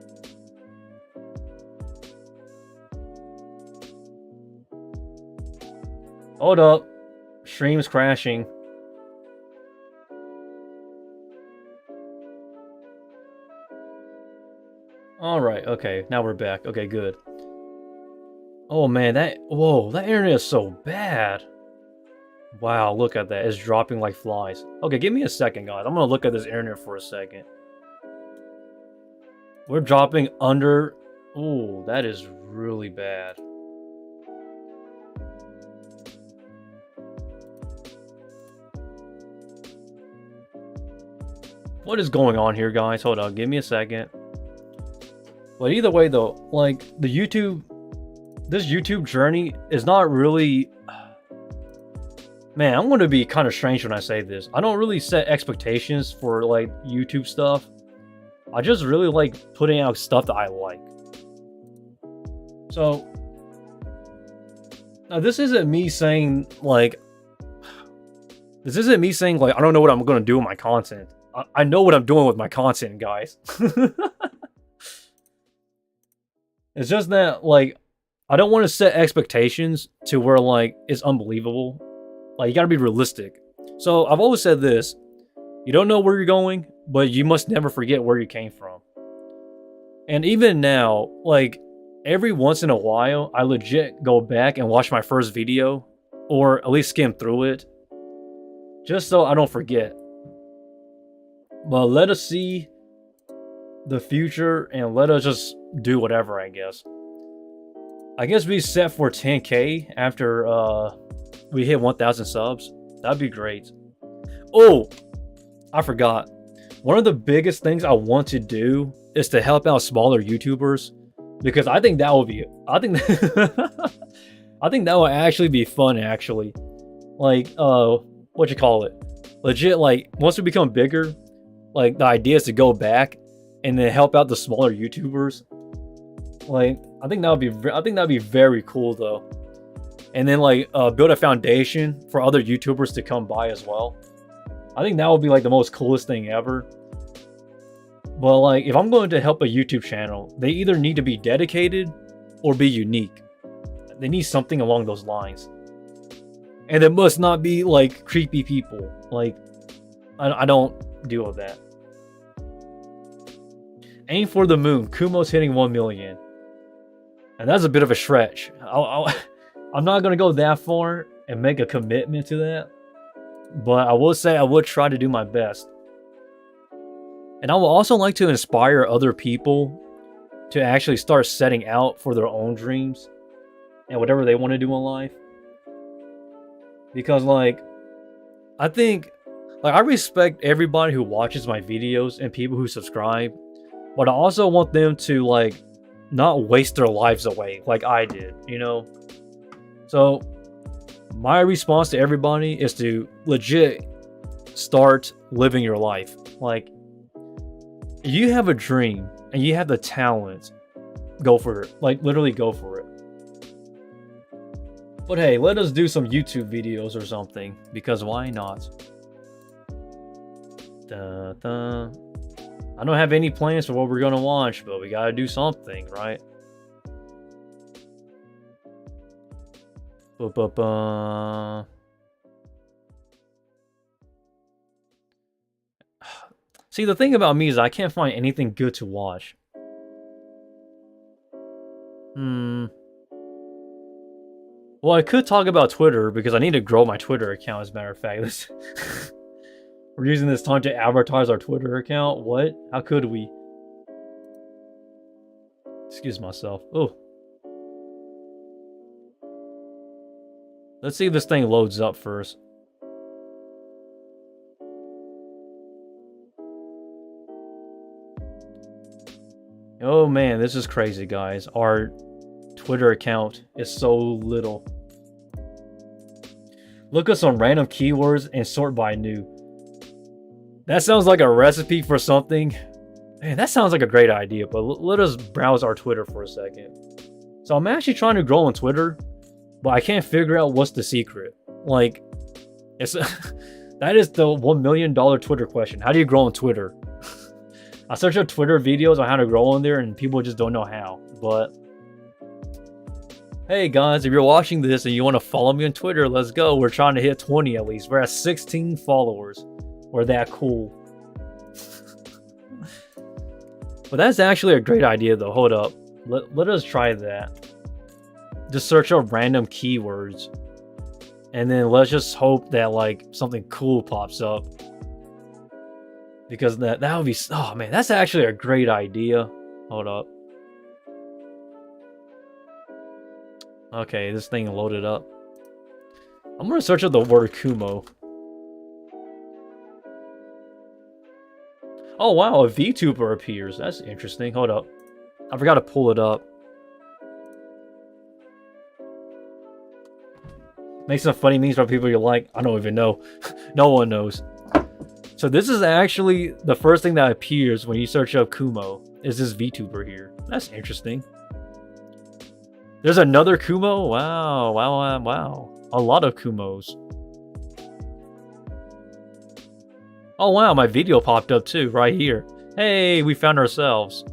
Hold up. Stream's crashing. Alright, okay. Now we're back. Okay, good. Oh man, whoa, that internet is so bad. Wow, look at that. It's dropping like flies. Okay, give me a second, guys. I'm gonna look at this internet for a second. We're dropping under... Ooh, that is really bad. What is going on here, guys? Hold on, give me a second. But either way, though, like, this YouTube journey is not really... Man, I'm going to be kind of strange when I say this. I don't really set expectations for, like, YouTube stuff. I just really like putting out stuff that I like. So, now this isn't me saying, like... This isn't me saying, like, I don't know what I'm going to do with my content. I know what I'm doing with my content, guys. It's just that, like, I don't want to set expectations to where, like, it's unbelievable. Like, you gotta be realistic. So, I've always said this. You don't know where you're going, but you must never forget where you came from. And even now, like, every once in a while, I legit go back and watch my first video, or at least skim through it, just so I don't forget. But let us see the future, and let us just do whatever, I guess. I guess we set for 10K after we hit 1,000 subs. That'd be great. Oh, I forgot. One of the biggest things I want to do is to help out smaller YouTubers, because I think that will be... I think that will actually be fun, actually. Like, what you call it? Legit, like, once we become bigger, like, the idea is to go back and then help out the smaller YouTubers. Like, I think that'd be very cool, though. And then, like, build a foundation for other YouTubers to come by as well. I think that would be, like, the most coolest thing ever. But, like, if I'm going to help a YouTube channel, they either need to be dedicated or be unique. They need something along those lines. And it must not be, like, creepy people. Like, I don't deal with that. Aim for the moon. Kumo's hitting 1 million. And that's a bit of a stretch. I I'm not gonna go that far and make a commitment to that, but I will say I would try to do my best. And I would also like to inspire other people to actually start setting out for their own dreams and whatever they want to do in life. Because like, I think, like, I respect everybody who watches my videos and people who subscribe, but I also want them to like not waste their lives away like I did, you know? So my response to everybody is to legit start living your life. Like, you have a dream and you have the talent, go for it. Like, literally go for it. But hey, let us do some YouTube videos or something, because why not? I don't have any plans for what we're gonna watch, but we gotta do something, right? See, the thing about me is I can't find anything good to watch. Well, I could talk about Twitter, because I need to grow my Twitter account, as a matter of fact. We're using this time to advertise our Twitter account? What? How could we? Excuse myself. Oh. Let's see if this thing loads up first. Oh man, this is crazy, guys. Our Twitter account is so little. Look at some random keywords and sort by new. That sounds like a recipe for something. Man, that sounds like a great idea, but let us browse our Twitter for a second. So I'm actually trying to grow on Twitter, but I can't figure out what's the secret. Like, it's that is the $1 million Twitter question. How do you grow on Twitter? I search up Twitter videos on how to grow on there, and people just don't know how. But hey guys, if you're watching this and you want to follow me on Twitter, let's go. We're trying to hit 20 at least. We're at 16 followers. We're that cool. But that's actually a great idea though. Hold up. Let us try that. Just search up random keywords. And then let's just hope that like something cool pops up. Because that would be... Oh man, that's actually a great idea. Hold up. Okay, this thing loaded up. I'm gonna search up the word Kumo. Oh wow, a VTuber appears. That's interesting. Hold up. I forgot to pull it up. Make some funny memes about people you like. I don't even know. No one knows. So this is actually the first thing that appears when you search up Kumo. Is this VTuber here. That's interesting. There's another Kumo? Wow, wow, wow. A lot of Kumos. Oh wow, my video popped up too, right here. Hey, we found ourselves.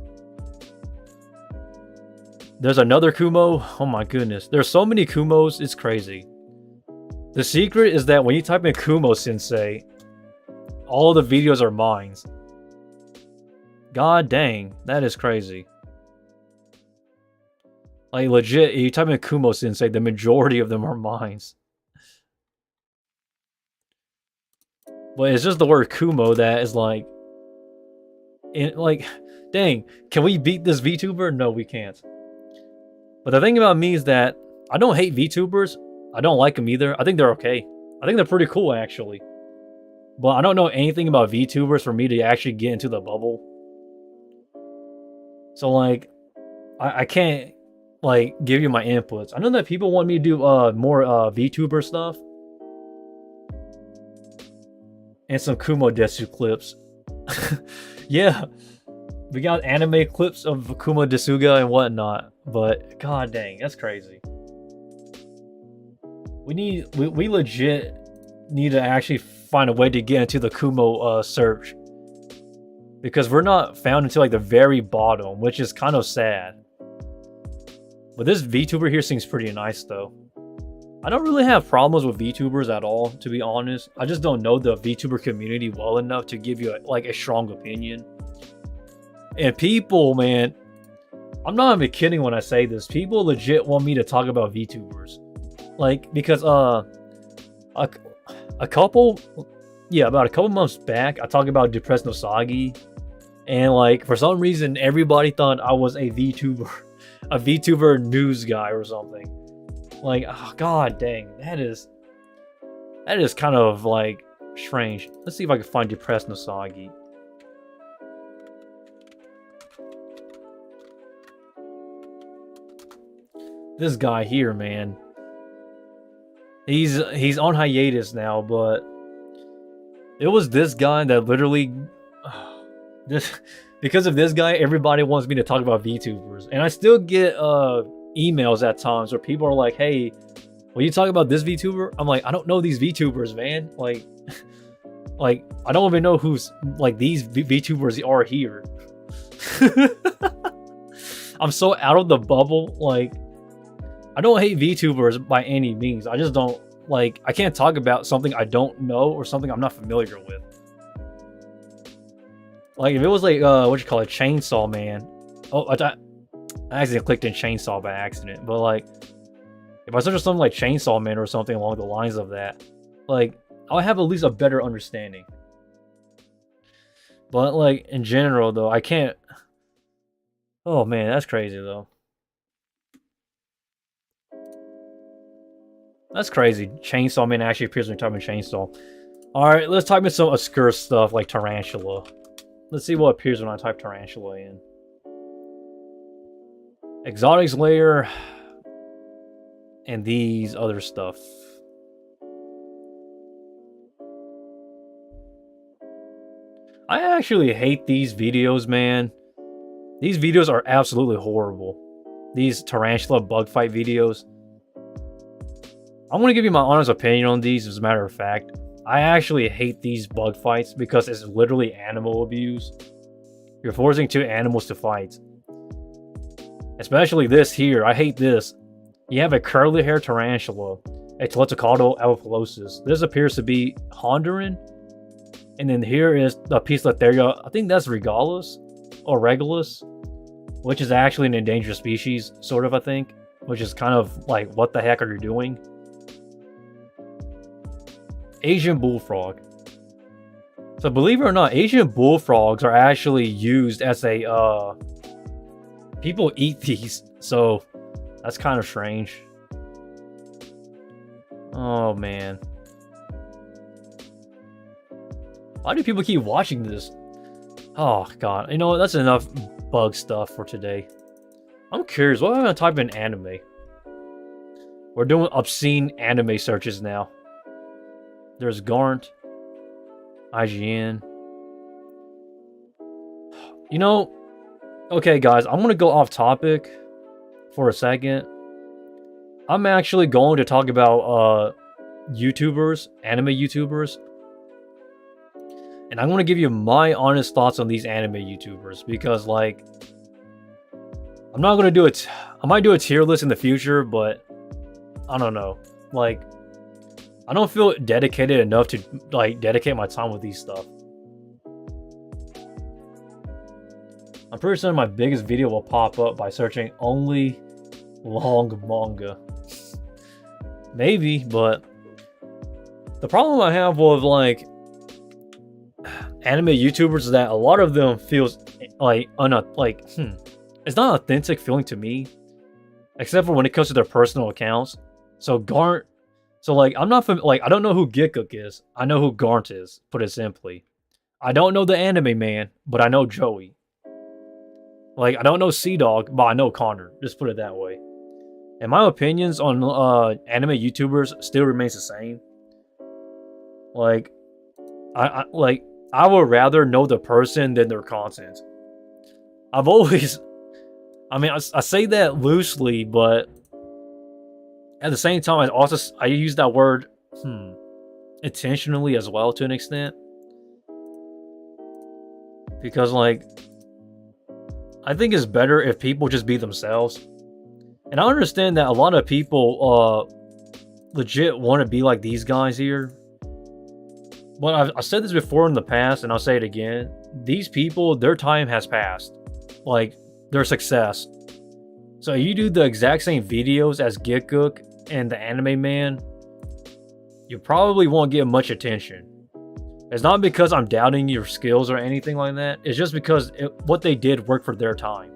There's another Kumo. Oh my goodness. There's so many Kumos, it's crazy. The secret is that when you type in Kumo Sensei, all the videos are mine. God dang, that is crazy. Like legit, you type in Kumo Sensei, the majority of them are mine. But it's just the word Kumo that is like... dang, can we beat this VTuber? No, we can't. But the thing about me is that I don't hate VTubers. I don't like them either. I think they're okay. I think they're pretty cool, actually. But I don't know anything about VTubers for me to actually get into the bubble. So, like, I can't, like, give you my inputs. I know that people want me to do more VTuber stuff. And some Kumo Desu clips. Yeah. We got anime clips of Kumo Desuga and whatnot. But, god dang, that's crazy. We legit need to actually find a way to get into the Kumo search. Because we're not found until like the very bottom, which is kind of sad. But this VTuber here seems pretty nice though. I don't really have problems with VTubers at all, to be honest. I just don't know the VTuber community well enough to give you a strong opinion. And people, man, I'm not even kidding when I say this. People legit want me to talk about VTubers. like because a, a couple yeah, about a couple months back, I talked about depressed Nosagi, and like for some reason everybody thought I was a VTuber, a VTuber news guy or something. Like, oh, god dang, that is kind of like strange. Let's see if I can find depressed Nosagi. This guy here, man. He's on hiatus now, but it was this guy that literally this because of this guy, everybody wants me to talk about VTubers. And I still get emails at times where people are like, "Hey, will you talk about this VTuber?" I'm like, "I don't know these VTubers, man." Like like I don't even know who's like these VTubers are here. I'm so out of the bubble. Like, I don't hate VTubers by any means. I just don't like. I can't talk about something I don't know or something I'm not familiar with. Like if it was like what you call it, Chainsaw Man. Oh, I accidentally clicked in Chainsaw by accident. But like, if I search for something like Chainsaw Man or something along the lines of that, like I'll have at least a better understanding. But like in general, though, I can't. Oh man, that's crazy though. That's crazy. Chainsaw Man actually appears when you type in Chainsaw. Alright, let's type in some obscure stuff like Tarantula. Let's see what appears when I type Tarantula in. Exotics layer. And these other stuff. I actually hate these videos, man. These videos are absolutely horrible. These Tarantula bug fight videos. I'm going to give you my honest opinion on these, as a matter of fact. I actually hate these bug fights because it's literally animal abuse. You're forcing two animals to fight. Especially this here. I hate this. You have a curly hair tarantula, a Tletocado alphallosis. This appears to be Honduran. And then here is the Pisciteria. I think that's Regalis or Regulus, which is actually an endangered species, sort of, I think. Which is kind of like, what the heck are you doing? Asian bullfrog. So believe it or not, Asian bullfrogs are actually used as a people eat these, so that's kind of strange. Oh man, why do people keep watching this? Oh god, you know what, that's enough bug stuff for today. I'm curious, what am I gonna type in anime? We're doing obscene anime searches now. There's Garnt, IGN. You know, okay guys, I'm gonna go off topic for a second. I'm actually going to talk about YouTubers, anime YouTubers. And I'm gonna give you my honest thoughts on these anime YouTubers because like I'm not gonna do it. I might do a tier list in the future, but I don't know. Like, I don't feel dedicated enough to like dedicate my time with these stuff. I'm pretty sure my biggest video will pop up by searching only long manga. Maybe, but the problem I have with like anime YouTubers is that a lot of them feels like it's not authentic feeling to me, except for when it comes to their personal accounts. So Garnt. So, like, I'm not like, I don't know who Gitcook is. I know who Garnt is, put it simply. I don't know the anime man, but I know Joey. Like, I don't know Sea Dog, but I know Connor. Just put it that way. And my opinions on anime YouTubers still remains the same. Like, I would rather know the person than their content. I've always... I mean, I say that loosely, but... at the same time, I use that word intentionally as well to an extent. Because like I think it's better if people just be themselves. And I understand that a lot of people legit want to be like these guys here. But I've said this before in the past and I'll say it again. These people, their time has passed. Like their success. So you do the exact same videos as Gitcook and the anime man, you probably won't get much attention. It's not because I'm doubting your skills or anything like that. It's just because what they did worked for their time.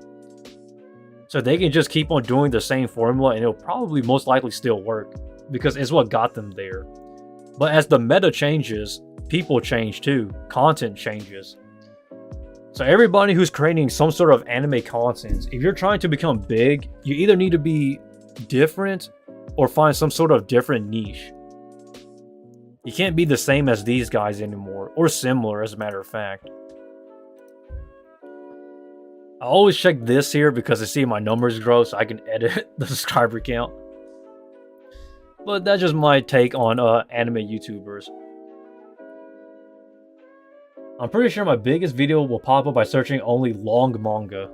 So they can just keep on doing the same formula and it'll probably most likely still work because it's what got them there. But as the meta changes, people change too. Content changes. So everybody who's creating some sort of anime content, if you're trying to become big, you either need to be different or find some sort of different niche. You can't be the same as these guys anymore, or similar as a matter of fact. I always check this here because I see my numbers grow so I can edit the subscriber count. But that's just my take on anime YouTubers. I'm pretty sure my biggest video will pop up by searching only long manga.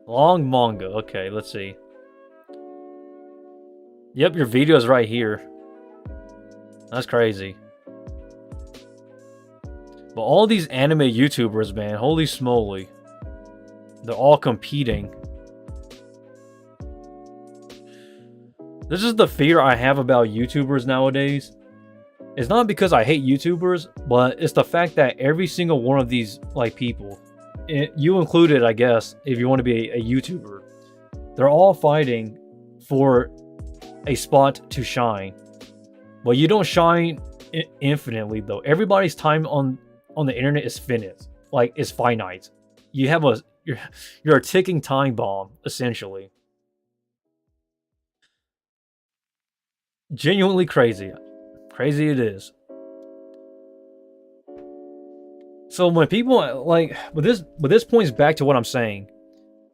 Long manga, okay, let's see. Yep, your video is right here. That's crazy. But all these anime YouTubers, man, holy smoly. They're all competing. This is the fear I have about YouTubers nowadays. It's not because I hate YouTubers, but it's the fact that every single one of these like people, you included, I guess, if you want to be a YouTuber, they're all fighting for a spot to shine. But you don't shine infinitely though. Everybody's time on the internet is finite. Like, it's finite. You have you're a ticking time bomb, essentially. Genuinely crazy. Crazy it is. So when people like, but this points back to what I'm saying.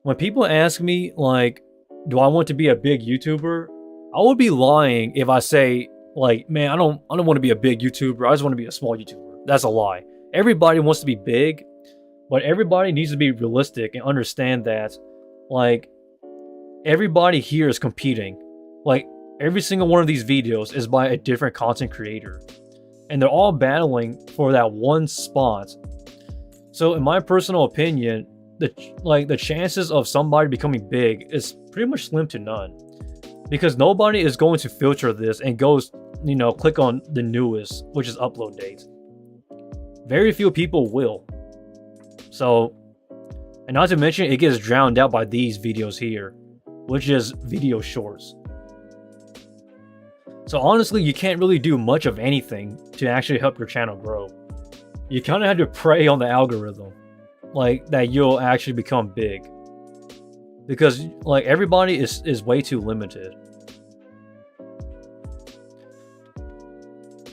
When people ask me like, do I want to be a big YouTuber? I would be lying if I say like, man, I don't want to be a big YouTuber. I just want to be a small YouTuber. That's a lie. Everybody wants to be big, but everybody needs to be realistic and understand that like everybody here is competing. Like every single one of these videos is by a different content creator, and they're all battling for that one spot. So in my personal opinion, the chances of somebody becoming big is pretty much slim to none, because nobody is going to filter this and goes, you know, click on the newest, which is upload date. Very few people will. So, and not to mention, it gets drowned out by these videos here, which is video shorts. So honestly, you can't really do much of anything to actually help your channel grow. You kind of have to prey on the algorithm, like that you'll actually become big. Because like everybody is way too limited.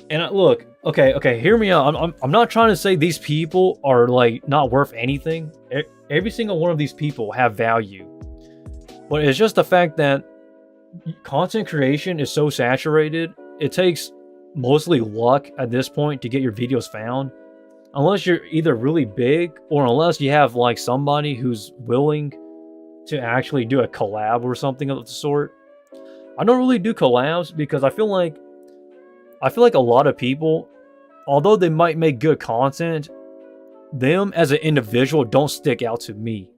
And look, okay, hear me out. I'm not trying to say these people are like not worth anything. Every single one of these people have value. But it's just the fact that content creation is so saturated, it takes mostly luck at this point to get your videos found. Unless you're either really big or unless you have like somebody who's willing to actually do a collab or something of the sort. I don't really do collabs because I feel like a lot of people, although they might make good content, them as an individual don't stick out to me.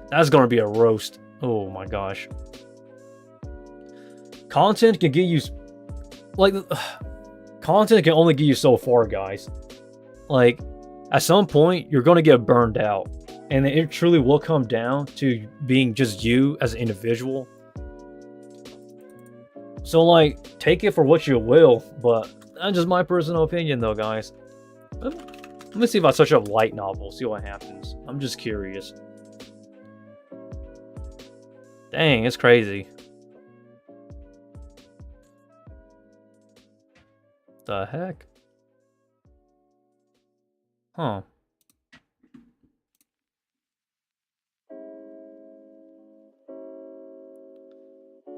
That's gonna be a roast. Oh my gosh. Content can get you like content can only get you so far, guys. Like at some point you're gonna get burned out, and it truly will come down to being just you as an individual. So like, take it for what you will, but that's just my personal opinion though, guys. Let me see if I search up light novel, see what happens. I'm just curious. Dang, it's crazy. The heck? Huh.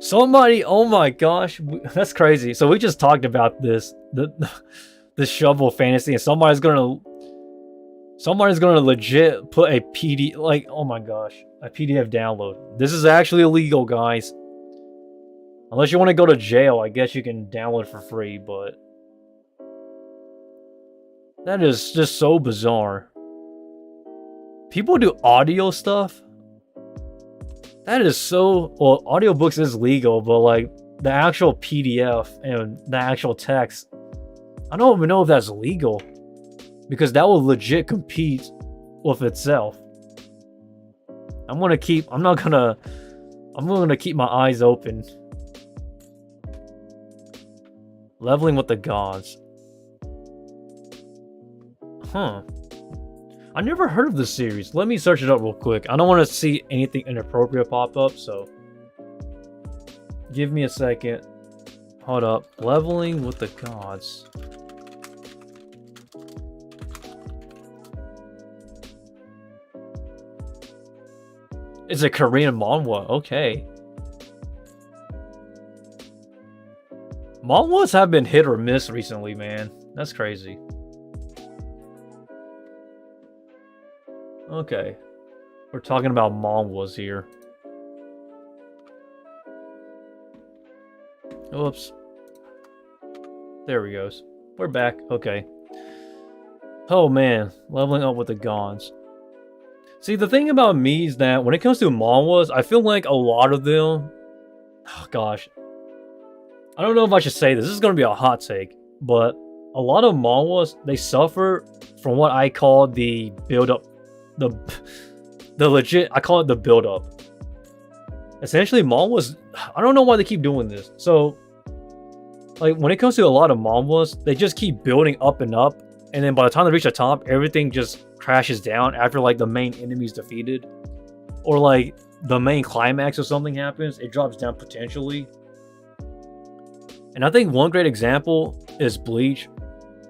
Somebody, oh my gosh, that's crazy. So we just talked about this, the shovel fantasy, and somebody's gonna legit put a PD, like, oh my gosh, a PDF download. This is actually illegal, guys. Unless you want to go to jail, I guess you can download for free, but that is just so bizarre. People do audio stuff? That is so... Well, audiobooks is legal, but like the actual PDF and the actual text, I don't even know if that's legal. Because that will legit compete with itself. I'm gonna keep my eyes open. Leveling with the gods. Huh. I never heard of this series. Let me search it up real quick. I don't want to see anything inappropriate pop up, so give me a second. Hold up. Leveling with the gods. It's a Korean manhwa. Okay. Manhwas have been hit or miss recently, man. That's crazy. Okay. We're talking about manhwas here. Oops. There we go. We're back. Okay. Oh man, leveling up with the gods. See, the thing about me is that when it comes to manhwas, I feel like a lot of them... Oh gosh. I don't know if I should say this. This is going to be a hot take. But a lot of manhwas, they suffer from what I call the build-up. The legit... I call it the build-up. Essentially, manhwas... I don't know why they keep doing this. So, like, when it comes to a lot of manhwas, they just keep building up and up. And then by the time they reach the top, everything just crashes down after, like, the main enemy's defeated. Or, like, the main climax or something happens. It drops down potentially. And I think one great example is Bleach.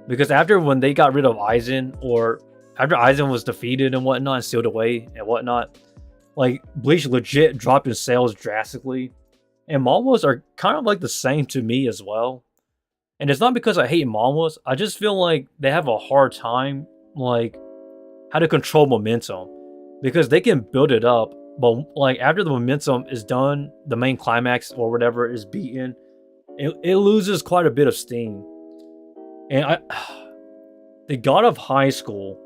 Because after when they got rid of Aizen, or after Aizen was defeated and whatnot, and sealed away and whatnot, like, Bleach legit dropped in sales drastically. And manhwas are kind of like the same to me as well. And it's not because I hate manhwas. I just feel like they have a hard time, like, how to control momentum. Because they can build it up, but, like, after the momentum is done, the main climax or whatever is beaten, it loses quite a bit of steam. And the God of High School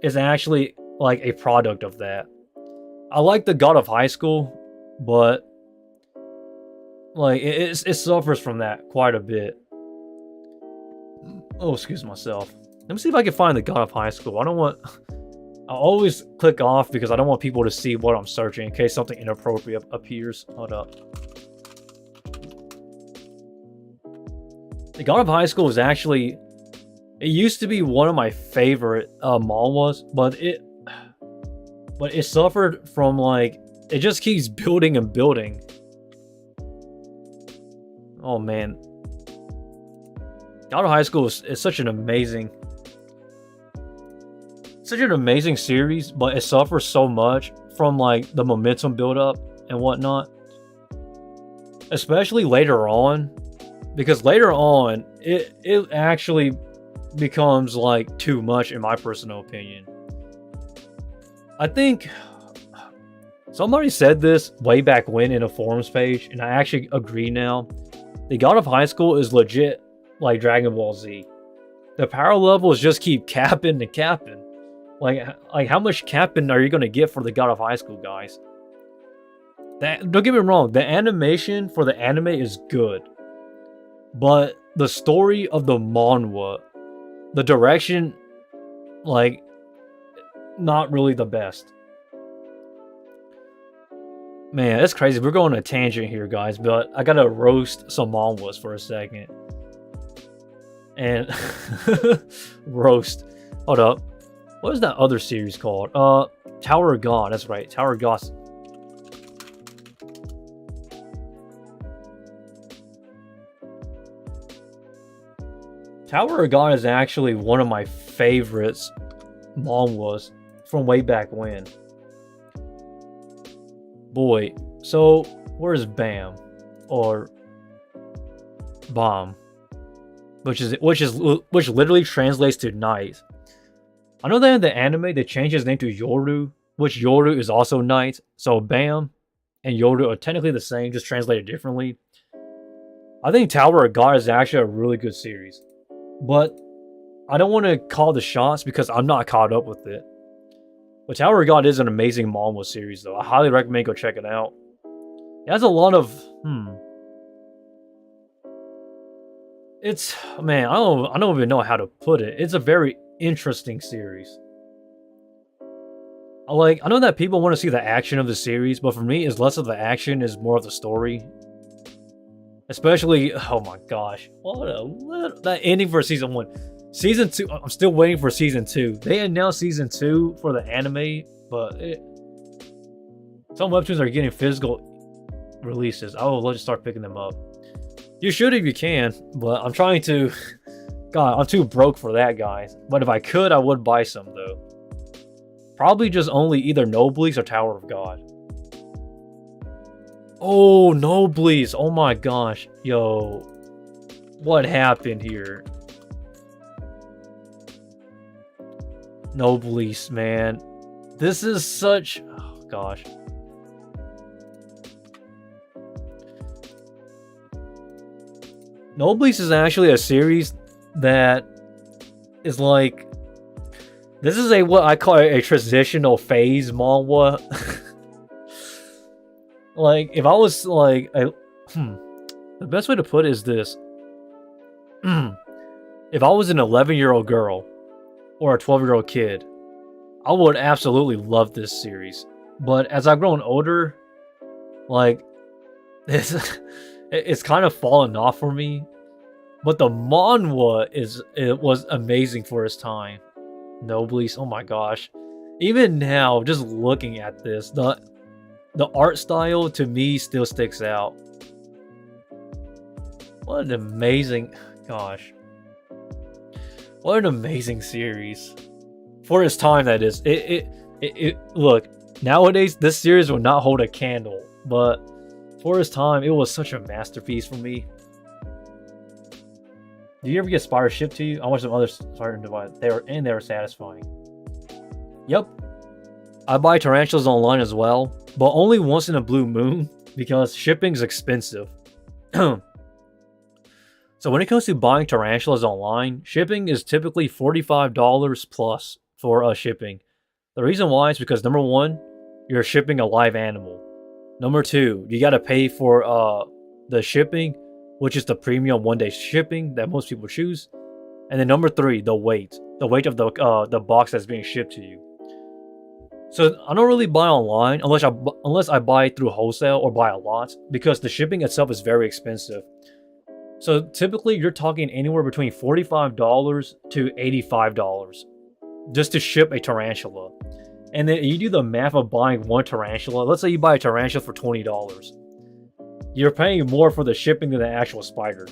is actually, like, a product of that. I like the God of High School, but, like, it suffers from that quite a bit. Oh, excuse myself. Let me see if I can find the God of High School. I always click off because I don't want people to see what I'm searching in case something inappropriate appears. Hold up. The God of High School is actually... It used to be one of my favorite manhwas, but it suffered from, like... It just keeps building and building. Oh, man. God of High School is such an amazing series, but it suffers so much from, like, the momentum build-up and whatnot. Especially later on. Because later on, it actually becomes, like, too much in my personal opinion. I think somebody said this way back when in a forums page, and I actually agree now. The God of High School is legit like Dragon Ball Z. The power levels just keep capping and capping. Like how much capping are you gonna get for the God of High School, guys? Don't get me wrong, the animation for the anime is good. But the story of the manhwa, the direction, like, not really the best. Man, it's crazy. We're going on a tangent here, guys, but I gotta roast some manhwas for a second. And roast. Hold up. What is that other series called? Tower of God. That's right. Tower of God. Tower of God is actually one of my favorites manhwas from way back when. Boy, so where's Bam or Bomb, which literally translates to night. I know that in the anime they changed his name to Yoru, which Yoru is also night. So Bam and Yoru are technically the same, just translated differently. I think Tower of God is actually a really good series, but I don't want to call the shots because I'm not caught up with it. But Tower of God is an amazing manhwa series, though. I highly recommend go check it out. It has a lot of It's man, I don't even know how to put it. It's a very interesting series. I know that people want to see the action of the series, but for me, it's less of the action, is more of the story. Especially, oh my gosh, that ending for season 1. Season 2, I'm still waiting for season 2. They announced season 2 for the anime, but some webtoons are getting physical releases. I will let you start picking them up. You should if you can, but I'm trying to. God, I'm too broke for that, guys. But if I could, I would buy some though. Probably just only either Noblesse or Tower of God. Oh, Noblesse! Oh my gosh, yo, what happened here? Noblesse, man, this is such. Oh gosh. Noblesse is actually a series that is like, this is a what I call a transitional phase manhwa. Like, if I was like the best way to put it is this. If I was an 11-year-old girl or a 12-year-old kid, I would absolutely love this series. But as I've grown older, like, it's kind of fallen off for me. But the manhwa was amazing for its time. Noblesse, oh my gosh. Even now, just looking at this, the art style to me still sticks out. What an amazing, gosh. What an amazing series. For its time, that is. Look, nowadays, this series will not hold a candle. But for its time, it was such a masterpiece for me. Do you ever get spiders shipped to you? I watched some other spider device. They were satisfying. Yep. I buy tarantulas online as well, but only once in a blue moon because shipping's expensive. So when it comes to buying tarantulas online, shipping is typically $45 plus for shipping. The reason why is because number 1, you're shipping a live animal. Number 2, you gotta pay for the shipping, which is the premium 1-day shipping that most people choose. And then number 3, the weight of the box that's being shipped to you. So I don't really buy online unless I buy through wholesale or buy a lot, because the shipping itself is very expensive. So typically you're talking anywhere between $45 to $85 just to ship a tarantula. And then you do the math of buying one tarantula. Let's say you buy a tarantula for $20. You're paying more for the shipping than the actual spider.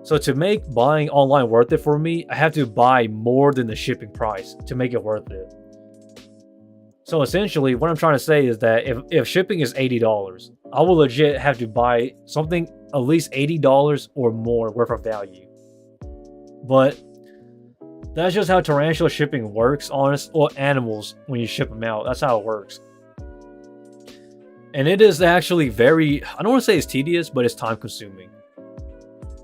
So to make buying online worth it for me, I have to buy more than the shipping price to make it worth it. So essentially, what I'm trying to say is that if shipping is $80, I will legit have to buy something at least $80 or more worth of value. But that's just how tarantula shipping works, or animals when you ship them out. That's how it works. And it is actually very, I don't want to say it's tedious, but it's time consuming.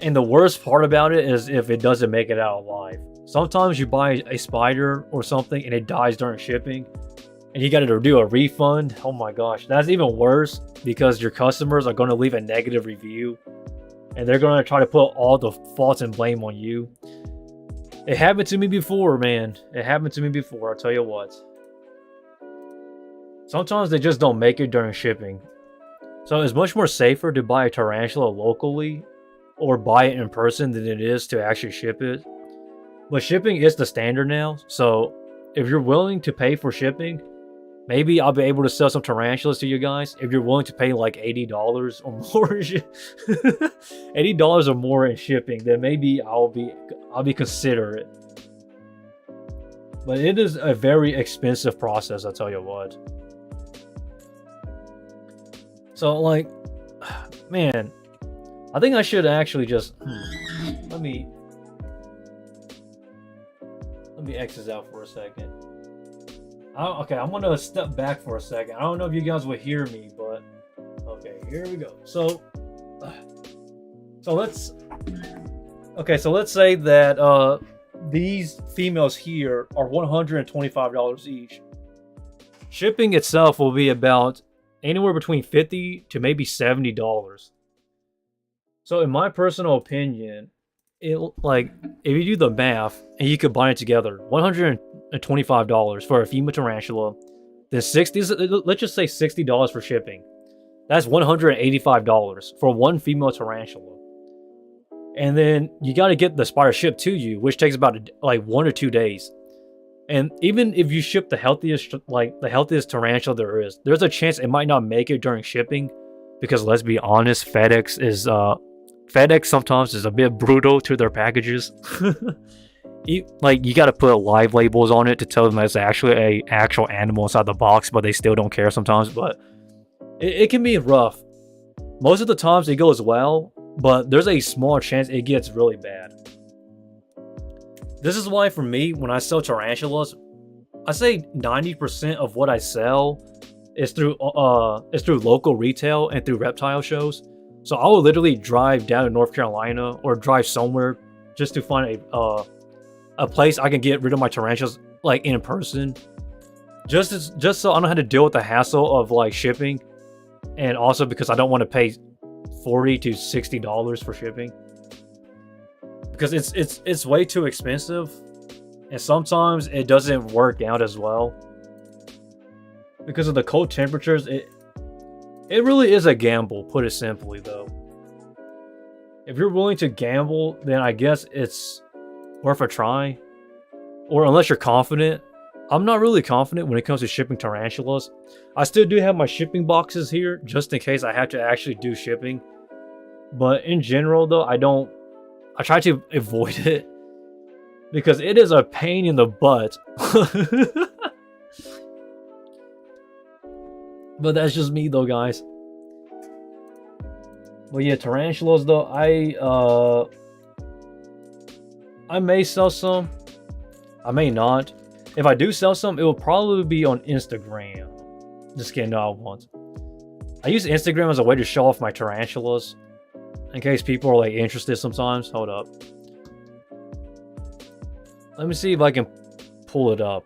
And the worst part about it is if it doesn't make it out alive. Sometimes you buy a spider or something and it dies during shipping, and you got to do a refund. Oh my gosh, that's even worse because your customers are going to leave a negative review and they're going to try to put all the faults and blame on you. It happened to me before, man. It happened to me before, I'll tell you what. Sometimes they just don't make it during shipping. So it's much more safer to buy a tarantula locally or buy it in person than it is to actually ship it. But shipping is the standard now, so if you're willing to pay for shipping, maybe I'll be able to sell some tarantulas to you guys. If you're willing to pay like $80 or more, $80 or more in shipping, then maybe I'll be considerate. But it is a very expensive process, I'll tell you what. So like, man, I think I should actually just let me X this out for a second. Okay, I'm gonna step back for a second. I don't know if you guys will hear me, but okay, here we go. So let's say that these females here are $125 each. Shipping itself will be about anywhere between $50 to maybe $70. So in my personal opinion, it like if you do the math and you combine it together, $125 for a female tarantula, then 60, let's just say $60 for shipping. That's $185 for one female tarantula. And then you got to get the spider shipped to you, which takes about like 1 or 2 days. And even if you ship the healthiest tarantula there is, there's a chance it might not make it during shipping, because let's be honest, FedEx sometimes is a bit brutal to their packages. Like, you got to put live labels on it to tell them it's actually a actual animal inside the box, but they still don't care sometimes. But it can be rough. Most of the times it goes well, but there's a small chance it gets really bad. This is why for me, when I sell tarantulas, I say 90% of what I sell is through local retail and through reptile shows. So I will literally drive down to North Carolina or drive somewhere just to find a place I can get rid of my tarantulas like in person, just so I don't have to deal with the hassle of like shipping, and also because I don't want to pay $40 to $60 for shipping, because it's way too expensive, and sometimes it doesn't work out as well because of the cold temperatures. It really is a gamble, put it simply. Though, if you're willing to gamble, then I guess it's worth a try. Or unless you're confident. I'm not really confident when it comes to shipping tarantulas. I still do have my shipping boxes here just in case I have to actually do shipping. But in general though, I try to avoid it because it is a pain in the butt. But that's just me though, guys. But yeah, tarantulas though, I may sell some, I may not. If I do sell some, it will probably be on Instagram. Just kidding, no, I won't. I use Instagram as a way to show off my tarantulas, in case people are like interested sometimes. Hold up. Let me see if I can pull it up.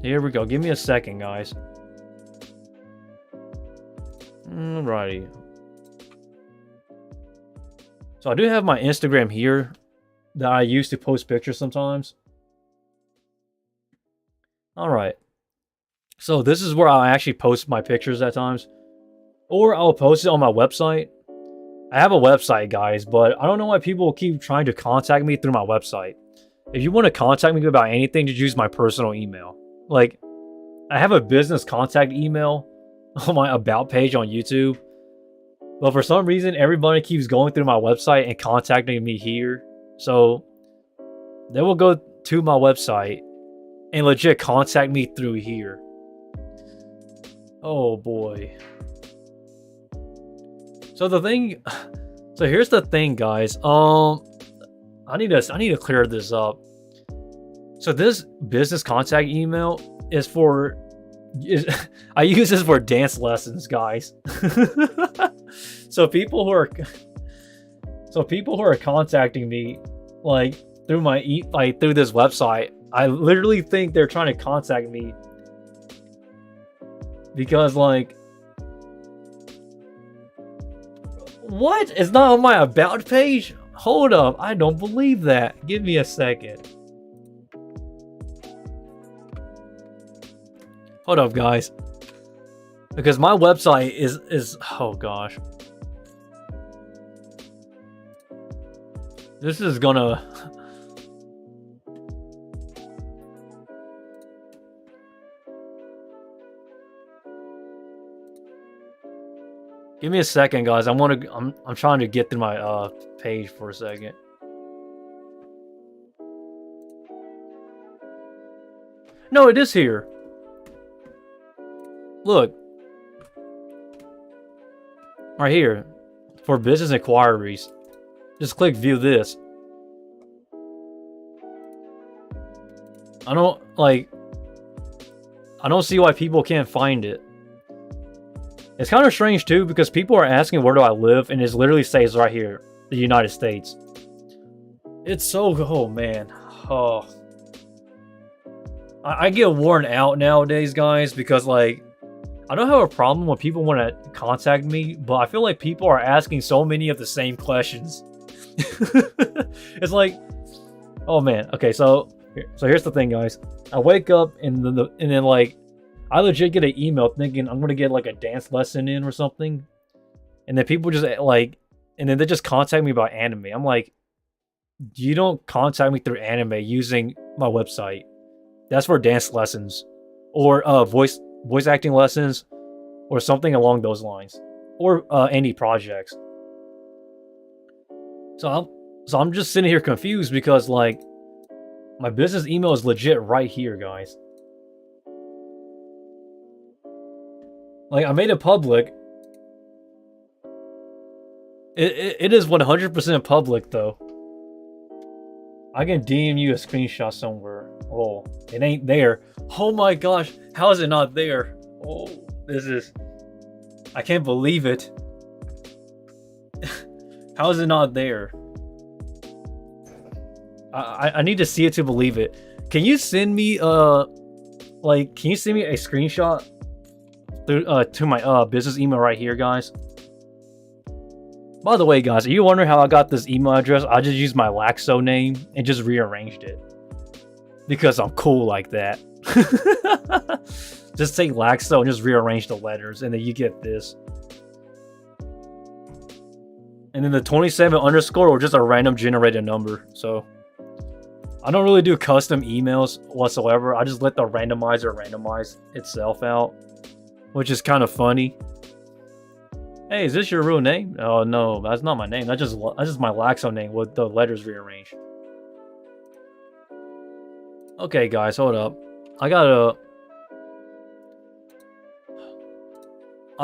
Here we go. Give me a second, guys. Alrighty. So I do have my Instagram here that I use to post pictures sometimes. Alright. So this is where I'll actually post my pictures at times. Or I'll post it on my website. I have a website, guys, but I don't know why people keep trying to contact me through my website. If you want to contact me about anything, just use my personal email. Like, I have a business contact email on my About page on YouTube. But for some reason, everybody keeps going through my website and contacting me here. So, they will go to my website and legit contact me through here. Oh boy. So here's the thing, guys. I need to clear this up. So this business contact email is I use this for dance lessons, guys. So people who are contacting me like through through this website, I literally think they're trying to contact me because like, what? It's not on my About page? Hold up, I don't believe that. Give me a second. Hold up, guys. Because my website is oh gosh. This is gonna give me a second, guys. I'm trying to get through my page for a second. No, it is here. Look. Right here. For business inquiries. Just click view this. I don't see why people can't find it. It's kind of strange too, because people are asking where do I live, and it literally says right here, the United States. It's so, oh man. Oh. I get worn out nowadays, guys, because like I don't have a problem when people want to contact me, but I feel like people are asking so many of the same questions. It's like, oh man, okay, so here's the thing, guys. I wake up and then like I legit get an email thinking I'm gonna get like a dance lesson in or something, and then people just like, and then they just contact me about anime. I'm like, you don't contact me through anime using my website. That's for dance lessons, or voice acting lessons, or something along those lines, or any projects. So I'm just sitting here confused because like my business email is legit right here, guys. Like I made it public. It is 100% public though. I can DM you a screenshot somewhere. Oh, it ain't there. Oh my gosh, how is it not there? Oh, this is... I can't believe it. How is it not there? I need to see it to believe it. Can you send me like can you send me a screenshot through to my business email right here, guys? By the way, guys, are you wondering how I got this email address? I just used my Laxo name and just rearranged it. Because I'm cool like that. Just take Laxo and just rearrange the letters, and then you get this. And then the 27 underscore or just a random generated number. So I don't really do custom emails whatsoever. I just let the randomizer randomize itself out, which is kind of funny. Hey, is this your real name? Oh no, that's not my name. That's just my Laxo name with the letters rearranged. Okay, guys, hold up. I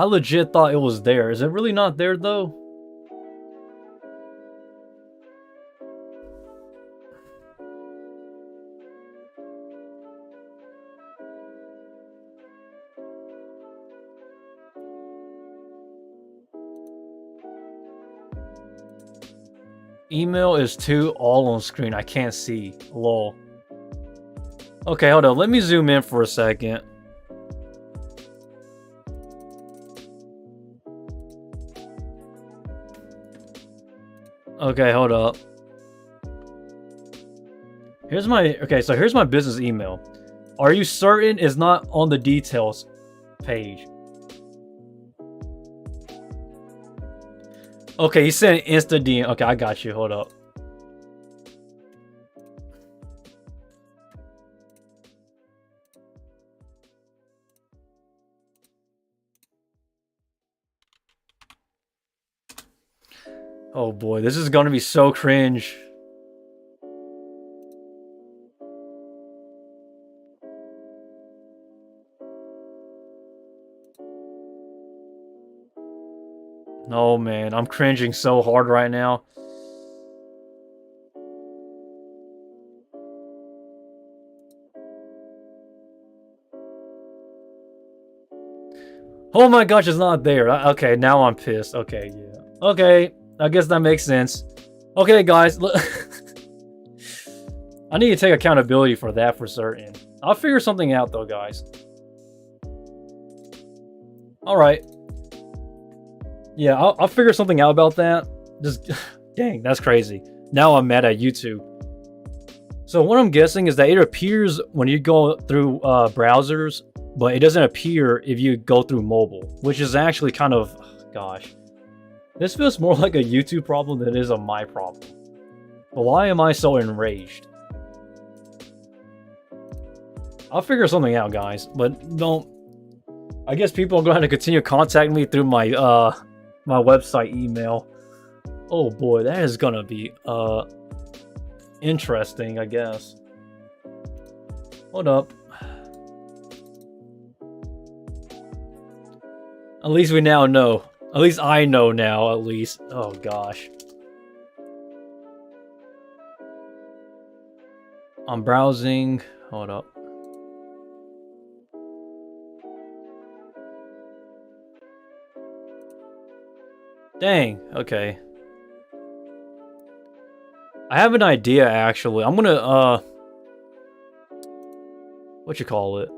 legit thought it was there. Is it really not there though? Email is too all on screen. I can't see. Lol. Okay, hold on. Let me zoom in for a second. Okay, hold up. Here's my business email. Are you certain it's not on the details page? Okay, you sent Insta DM. Okay, I got you. Hold up. Oh boy, this is gonna be so cringe. Oh man, I'm cringing so hard right now. Oh my gosh, it's not there. Okay, now I'm pissed. Okay, yeah. Okay, I guess that makes sense. Okay, guys, I need to take accountability for that for certain. I'll figure something out though, guys. Alright. Yeah, I'll figure something out about that. Just, dang, that's crazy. Now I'm mad at YouTube. So what I'm guessing is that it appears when you go through browsers, but it doesn't appear if you go through mobile, which is actually kind of, gosh. This feels more like a YouTube problem than it is a my problem. But why am I so enraged? I'll figure something out, guys, but don't... I guess people are going to continue contacting me through my my website email. Oh boy, that is gonna be interesting, I guess. Hold up. At least we now know. At least I know now, at least. Oh gosh. I'm browsing. Hold up. Dang, okay. I have an idea, actually. I'm gonna, what you call it.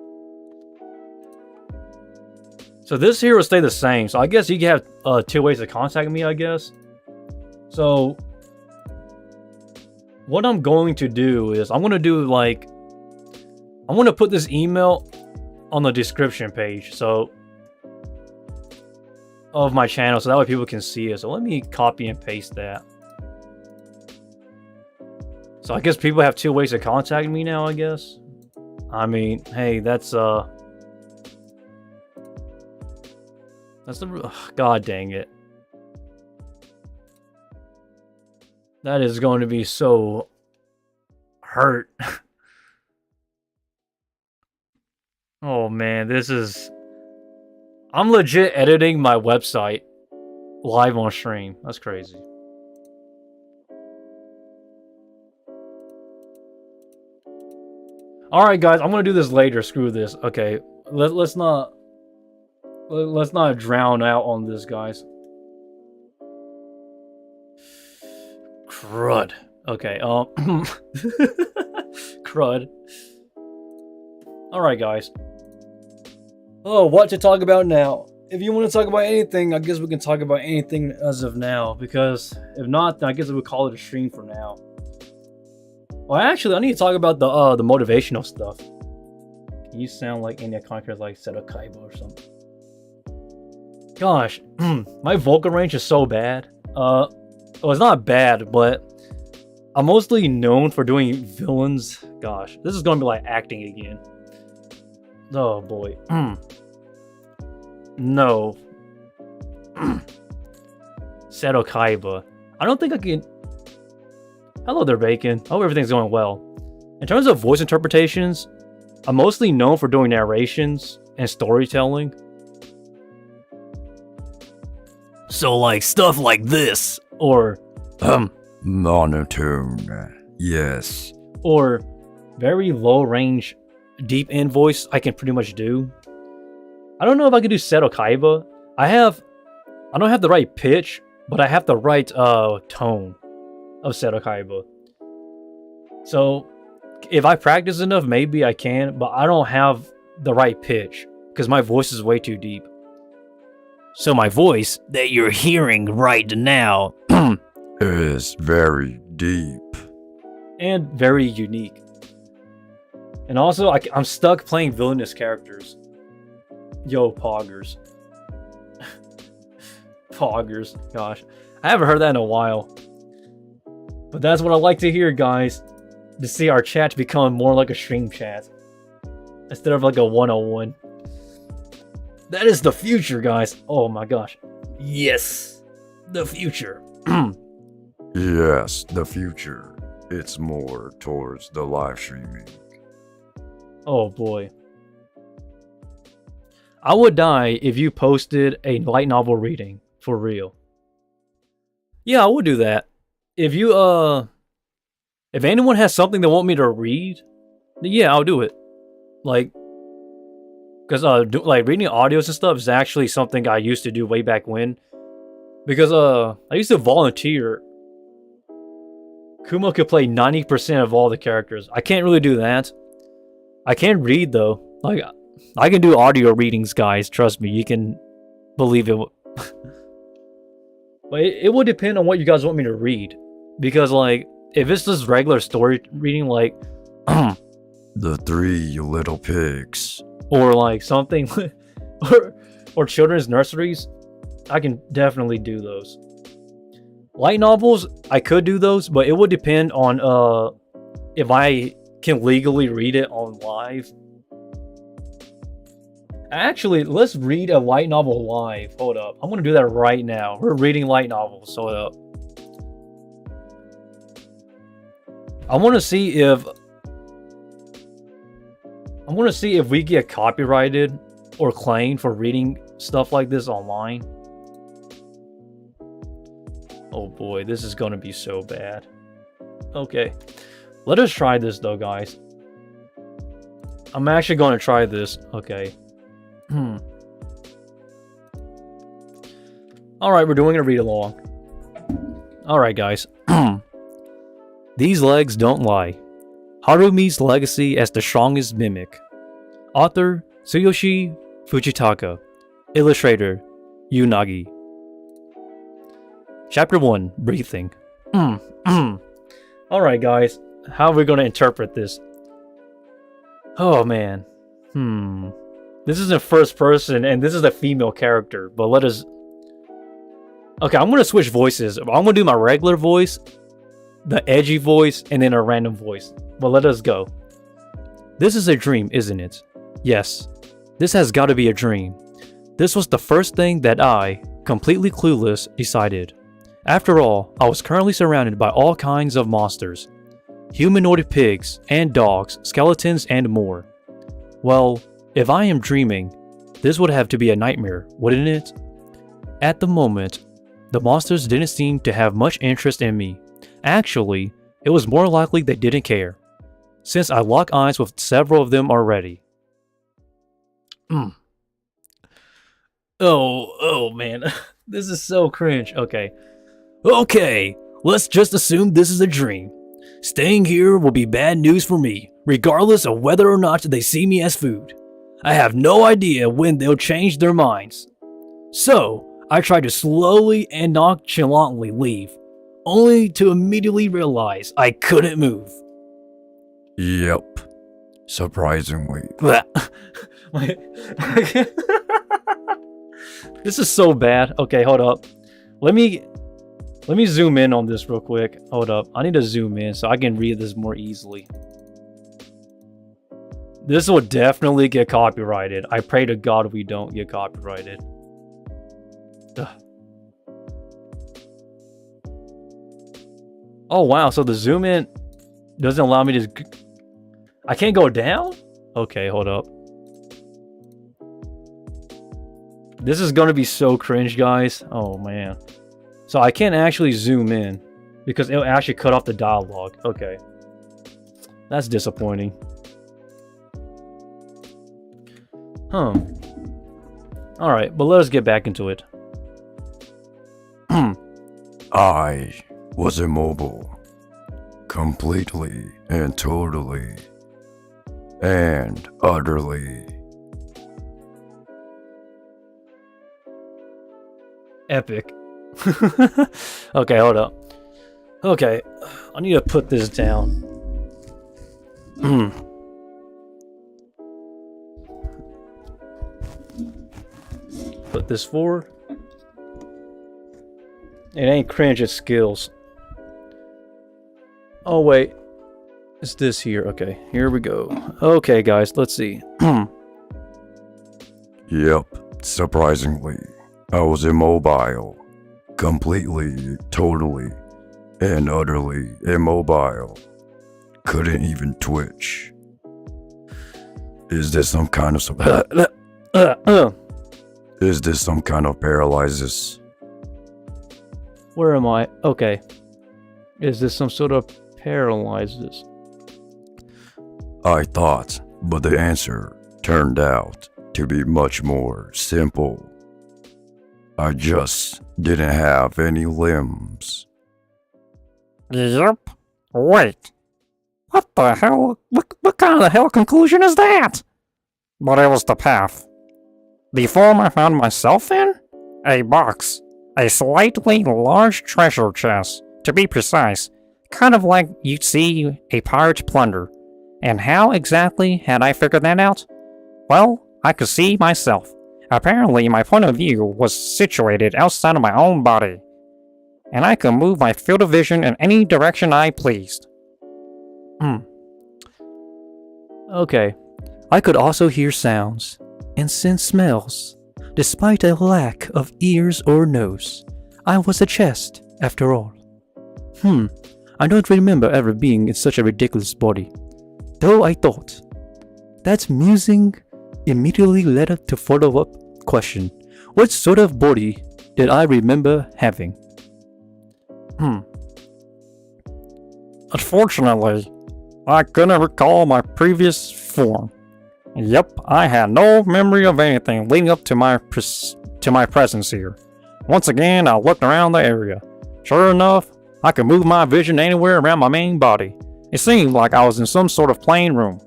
So this here will stay the same. So I guess you can have 2 ways to contact me, I guess. So what I'm going to do is I'm going to do like, I'm going to put this email on the description page. So of my channel, so that way people can see it. So let me copy and paste that. So I guess people have 2 ways to contact me now, I guess. I mean, hey, that's the... God dang it. That is going to be so hurt. Oh man, this is... I'm legit editing my website live on stream. That's crazy. Alright guys, I'm gonna do this later. Screw this. Okay. Let's not drown out on this, guys. Crud. Okay, crud. Alright guys. Oh, what to talk about now? If you want to talk about anything, I guess we can talk about anything as of now. Because if not, then I guess we'll call it a stream for now. Well, actually, I need to talk about the motivational stuff. Can you sound like any conquerors like Seto Kaiba or something? Gosh, my vocal range is so bad. Well, it's not bad, but I'm mostly known for doing villains. Gosh, this is gonna be like acting again. Oh boy. No. Seto Kaiba. I don't think I can... Hello there, Bacon. I hope everything's going well. In terms of voice interpretations, I'm mostly known for doing narrations and storytelling. So like stuff like this, or monotone, yes. Or very low range, deep end voice I can pretty much do. I don't know if I can do Seto Kaiba. I don't have the right pitch, but I have the right tone of Seto Kaiba. So if I practice enough, maybe I can, but I don't have the right pitch because my voice is way too deep. So my voice that you're hearing right now is very deep and very unique. And also, I'm stuck playing villainous characters. Yo, poggers. Poggers, gosh. I haven't heard that in a while. But that's what I like to hear, guys. To see our chat become more like a stream chat. Instead of like a 101. That is the future, guys. Oh my gosh. Yes. The future. Yes, the future. It's more towards the live streaming. Oh boy. I would die if you posted a light novel reading. For real. Yeah, I would do that. If you, if anyone has something they want me to read, then yeah, I'll do it. Like, because, like, reading audios and stuff is actually something I used to do way back when. Because, I used to volunteer. Kumo could play 90% of all the characters. I can't really do that. I can read, though. Like, I can do audio readings, guys. Trust me, you can believe it. But it would depend on what you guys want me to read. Because, like, if it's just regular story reading, like... The Three Little Pigs. Or, like, something... or children's nurseries, I can definitely do those. Light novels, I could do those, but it would depend on, if I can legally read it on live. Actually, let's read a light novel live. Hold up. I'm going to do that right now. We're reading light novels. Hold up. I want to see if we get copyrighted or claimed for reading stuff like this online. Oh boy, this is going to be so bad. Okay. Let us try this though, guys. I'm actually going to try this. Okay. Alright, we're doing a read along. Alright, guys. These legs don't lie. Harumi's legacy as the strongest mimic Author Tsuyoshi Fujitaka. Illustrator Yunagi. Chapter 1, Breathing. Alright guys, how are we going to interpret this? Oh man. This is in first person and this is a female character, but let us... Okay, I'm going to switch voices. I'm going to do my regular voice, the edgy voice, and then a random voice. But let us go. This is a dream, isn't it? Yes. This has got to be a dream. This was the first thing that I, completely clueless, decided. After all, I was currently surrounded by all kinds of monsters. Humanoid pigs, and dogs, skeletons, and more. Well, if I am dreaming, this would have to be a nightmare, wouldn't it? At the moment, the monsters didn't seem to have much interest in me. Actually, it was more likely they didn't care, since I lock eyes with several of them already. Oh man, this is so cringe. Okay, let's just assume this is a dream. Staying here will be bad news for me, regardless of whether or not they see me as food. I have no idea when they'll change their minds. So, I tried to slowly and nonchalantly leave, only to immediately realize I couldn't move. Yep. Surprisingly. This is so bad. Okay, hold up. Let me zoom in on this real quick. Hold up. I need to zoom in so I can read this more easily. This will definitely get copyrighted. I pray to God we don't get copyrighted. Ugh. Oh wow, so the zoom in doesn't allow me to... I can't go down? Okay, hold up. This is gonna be so cringe, guys. Oh man. So I can't actually zoom in because it'll actually cut off the dialogue. Okay. That's disappointing. Alright, but let us get back into it. I was immobile. Completely and totally. And utterly. Epic. Okay, hold up. Okay, I need to put this down. Put this forward. It ain't cringe, it's skills. Oh wait, it's this here. Okay, here we go. Okay guys, let's see. Yep, surprisingly, I was immobile. Completely, totally, and utterly immobile. Couldn't even twitch. Is this some kind of Is this some kind of paralysis? Where am I? Okay. Is this some sort of paralysis? I thought, but the answer turned out to be much more simple. I just didn't have any limbs. Yep. Wait. What the hell? What kind of hell conclusion is that? But it was the path. The form I found myself in? A box. A slightly large treasure chest, to be precise. Kind of like you'd see a pirate plunder. And how exactly had I figured that out? Well, I could see myself. Apparently, my point of view was situated outside of my own body. And I could move my field of vision in any direction I pleased. Okay. I could also hear sounds and sense smells. Despite a lack of ears or nose, I was a chest, after all. I don't remember ever being in such a ridiculous body. Though I thought. That musing immediately led up to follow-up question. What sort of body did I remember having? Unfortunately, I couldn't recall my previous form. Yep, I had no memory of anything leading up to my presence here. Once again, I looked around the area. Sure enough, I could move my vision anywhere around my main body. It seemed like I was in some sort of plain room,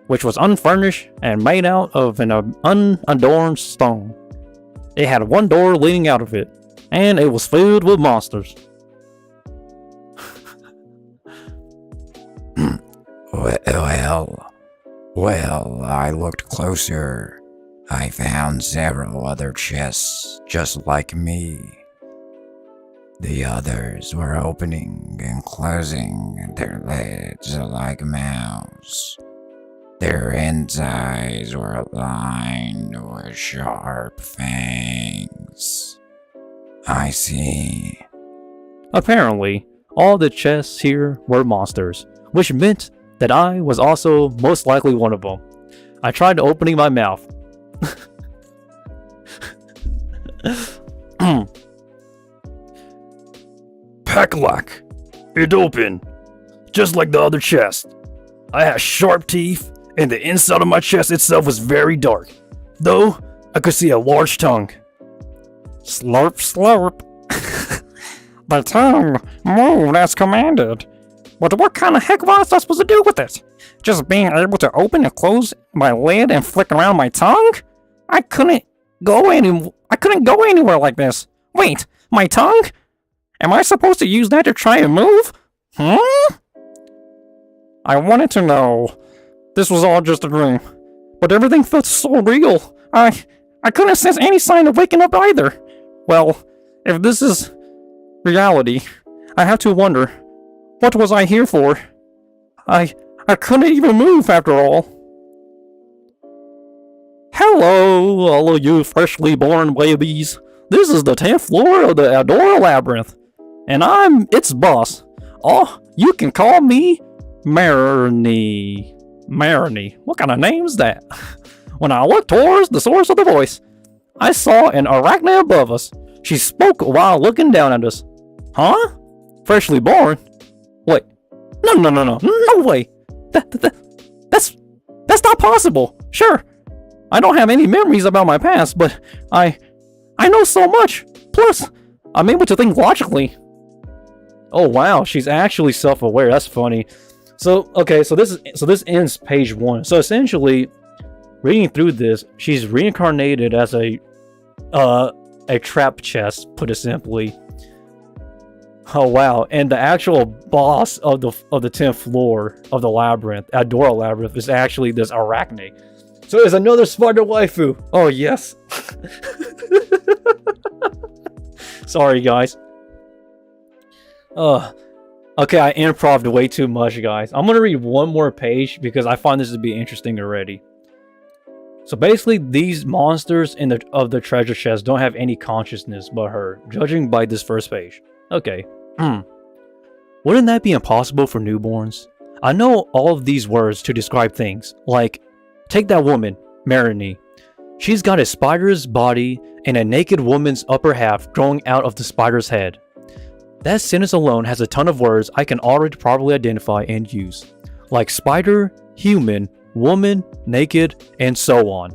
which was unfurnished and made out of an unadorned stone. It had one door leading out of it, and it was filled with monsters. Well, I looked closer. I found several other chests just like me. The others were opening and closing their lids like mouths. Their insides were lined with sharp fangs. I see. Apparently, all the chests here were monsters, which meant that I was also most likely one of them. I tried opening my mouth. Packlock. It opened. Just like the other chest. I had sharp teeth, and the inside of my chest itself was very dark. Though, I could see a large tongue. Slurp, slurp. The tongue moved as commanded. But what kind of heck was I supposed to do with it? Just being able to open and close my lid and flick around my tongue? I couldn't go anywhere like this. Wait, my tongue? Am I supposed to use that to try and move? I wanted to know. This was all just a dream. But everything felt so real. I couldn't sense any sign of waking up either. Well, if this is reality, I have to wonder, what was I here for? I couldn't even move after all. Hello, all of you freshly born babies. This is the 10th floor of the Adora Labyrinth, and I'm its boss. Oh, you can call me Marini. Marini, what kind of name's that? When I looked towards the source of the voice, I saw an arachne above us. She spoke while looking down at us. Huh? Freshly born? Wait. No way. That's not possible. Sure, I don't have any memories about my past, but I know so much. Plus, I'm able to think logically. Oh wow, she's actually self-aware. That's funny. So this ends page 1. So essentially, reading through this, she's reincarnated as a trap chest, put it simply. Oh wow, and the actual boss of the 10th floor of the labyrinth, Adora Labyrinth, is actually this arachne. So there's another spider waifu. Oh yes. Sorry guys. Okay, I improv'd way too much, guys. I'm gonna read one more page because I find this to be interesting already. So basically, these monsters of the treasure chest don't have any consciousness but her, judging by this first page. Okay. Wouldn't that be impossible for newborns? I know all of these words to describe things, like, take that woman, Marini. She's got a spider's body and a naked woman's upper half growing out of the spider's head. That sentence alone has a ton of words I can already probably identify and use, like spider, human, woman, naked, and so on.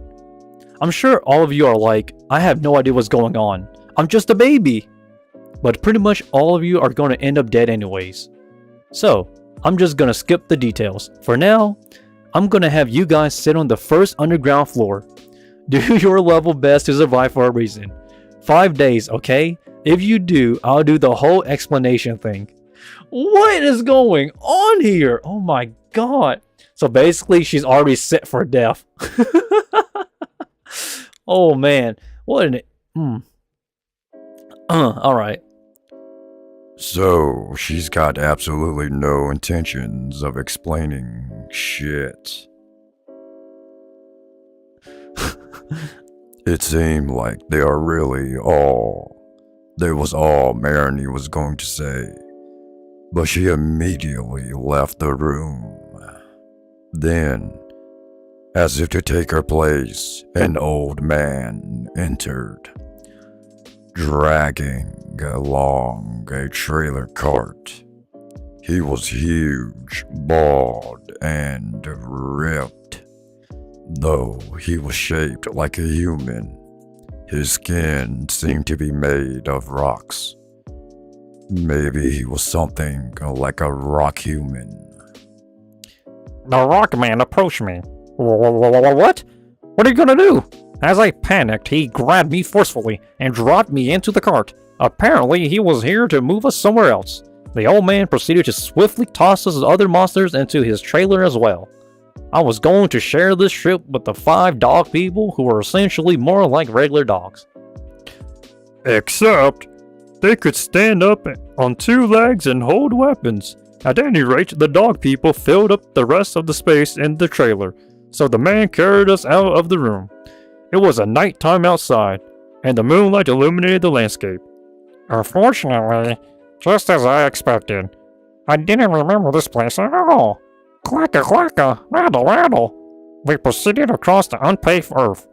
I'm sure all of you are like, I have no idea what's going on. I'm just a baby. But pretty much all of you are going to end up dead anyways. So, I'm just going to skip the details. For now, I'm going to have you guys sit on the first underground floor. Do your level best to survive for a reason. 5 days, okay? If you do, I'll do the whole explanation thing. What is going on here? Oh my god. So basically, she's already set for death. Oh man. What an... Alright. So, she's got absolutely no intentions of explaining shit. It seemed like there was all Marini was going to say, but she immediately left the room. Then, as if to take her place, an old man entered, dragging along a trailer cart. He was huge, bald, and ripped. Though he was shaped like a human, his skin seemed to be made of rocks. Maybe he was something like a rock human. The rock man approached me. What? What are you gonna do? As I panicked, he grabbed me forcefully and dropped me into the cart. Apparently, he was here to move us somewhere else. The old man proceeded to swiftly toss us other monsters into his trailer as well. I was going to share this trip with the 5 dog people who were essentially more like regular dogs. Except, they could stand up on 2 legs and hold weapons. At any rate, the dog people filled up the rest of the space in the trailer, so the man carried us out of the room. It was a nighttime outside, and the moonlight illuminated the landscape. Unfortunately, just as I expected, I didn't remember this place at all. Clacka clacka, rattle rattle. We proceeded across the unpaved earth.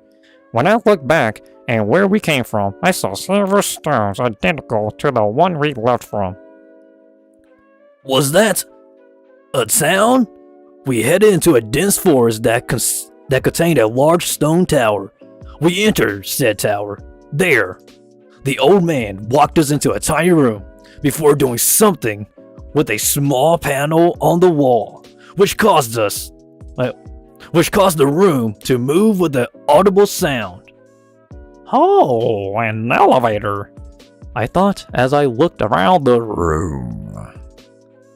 When I looked back and where we came from, I saw several stones identical to the one we left from. Was that a town? We headed into a dense forest that contained a large stone tower. We entered said tower. There, the old man walked us into a tiny room before doing something with a small panel on the wall, which caused the room to move with an audible sound. Oh, an elevator, I thought as I looked around the Room.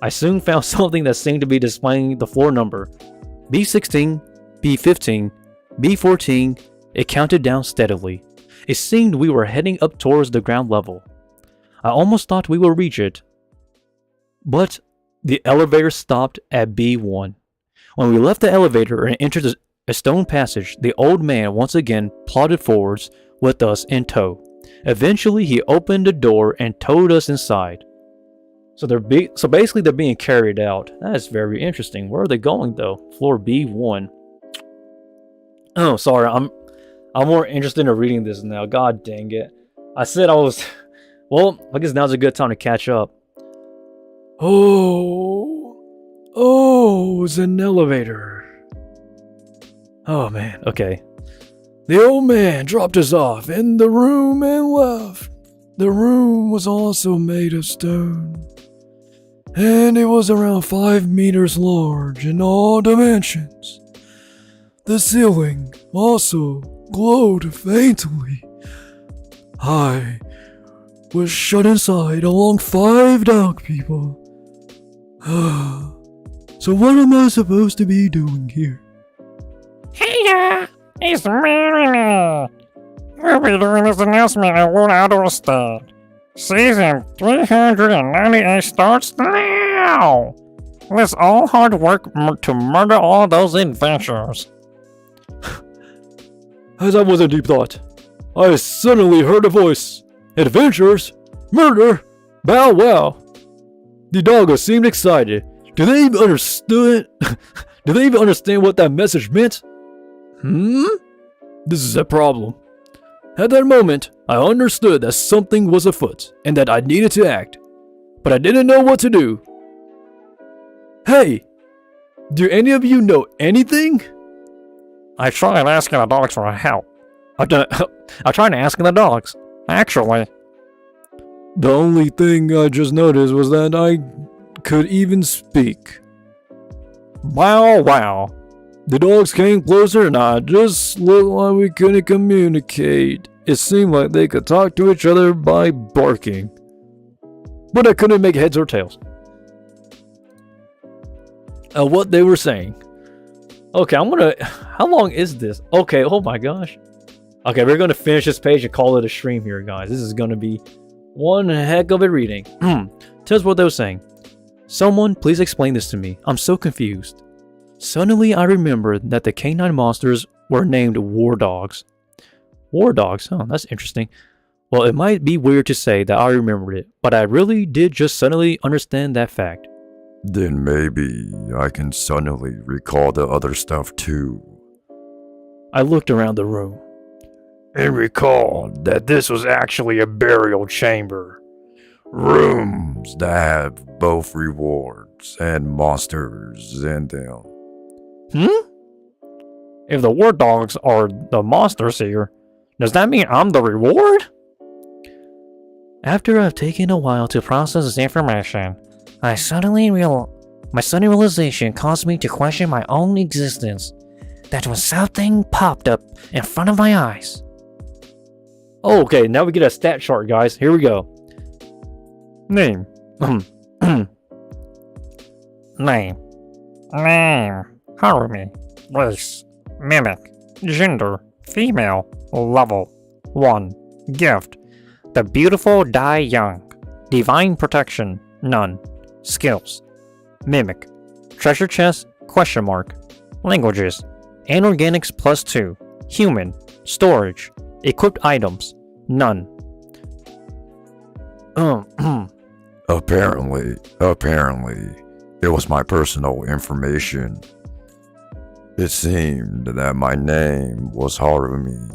I soon found something that seemed to be displaying the floor number. B16, B15, B14, it counted down steadily. It seemed we were heading up towards the ground level. I almost thought we would reach it. But the elevator stopped at B1. When we left the elevator and entered a stone passage, the old man once again plodded forwards with us in tow. Eventually, he opened the door and towed us inside. So basically they're being carried out. That is very interesting. Where are they going though? Floor B1. Oh, sorry. I'm more interested in reading this now. God dang it. I said I was. Well, I guess now's a good time to catch up. Oh, it's an elevator. Oh man. Okay. The old man dropped us off in the room and left. The room was also made of stone, and it was around 5 meters large in all dimensions. The ceiling also glowed faintly. I was shut inside along 5 dog people. So what am I supposed to be doing here? Hey, it's me. We'll be doing this announcement at World Outdoor State. Season 398 starts now! Let's all hard work to murder all those adventurers. As I was in deep thought, I suddenly heard a voice. Adventurers? Murder? Bow wow. The doggos seemed excited. Do they even understand what that message meant? This is a problem. At that moment, I understood that something was afoot and that I needed to act, but I didn't know what to do. Hey, do any of you know anything? I tried asking the dogs for help. I tried asking the dogs, actually. The only thing I just noticed was that I could even speak. Wow, wow. The dogs came closer and I just looked like we couldn't communicate. It seemed like they could talk to each other by barking, but I couldn't make heads or tails of what they were saying. Okay, how long is this? Okay, oh my gosh. Okay, we're gonna finish this page and call it a stream here, guys. This is gonna be one heck of a reading. Tell us what they were saying. Someone, please explain this to me. I'm so confused. Suddenly, I remembered that the canine monsters were named war dogs. War dogs? Oh, that's interesting. Well, it might be weird to say that I remembered it, but I really did just suddenly understand that fact. Then maybe I can suddenly recall the other stuff too. I looked around the room And recalled that this was actually a burial chamber. Rooms that have both rewards and monsters in them. If the war dogs are the monsters here, does that mean I'm the reward? After I've taken a while to process this information, my sudden realization caused me to question my own existence. that when something popped up in front of my eyes. Oh, okay, now we get a stat chart, guys. Here we go. Name. Name. Harumi. Race. Mimic. Gender. Female. Level. 1. Gift. The beautiful die young. Divine protection. None. Skills. Mimic. Treasure chest? Question mark. Languages. Anorganics +2. Human. Storage. Equipped items. None. Apparently, it was my personal information. It seemed that my name was Harumi.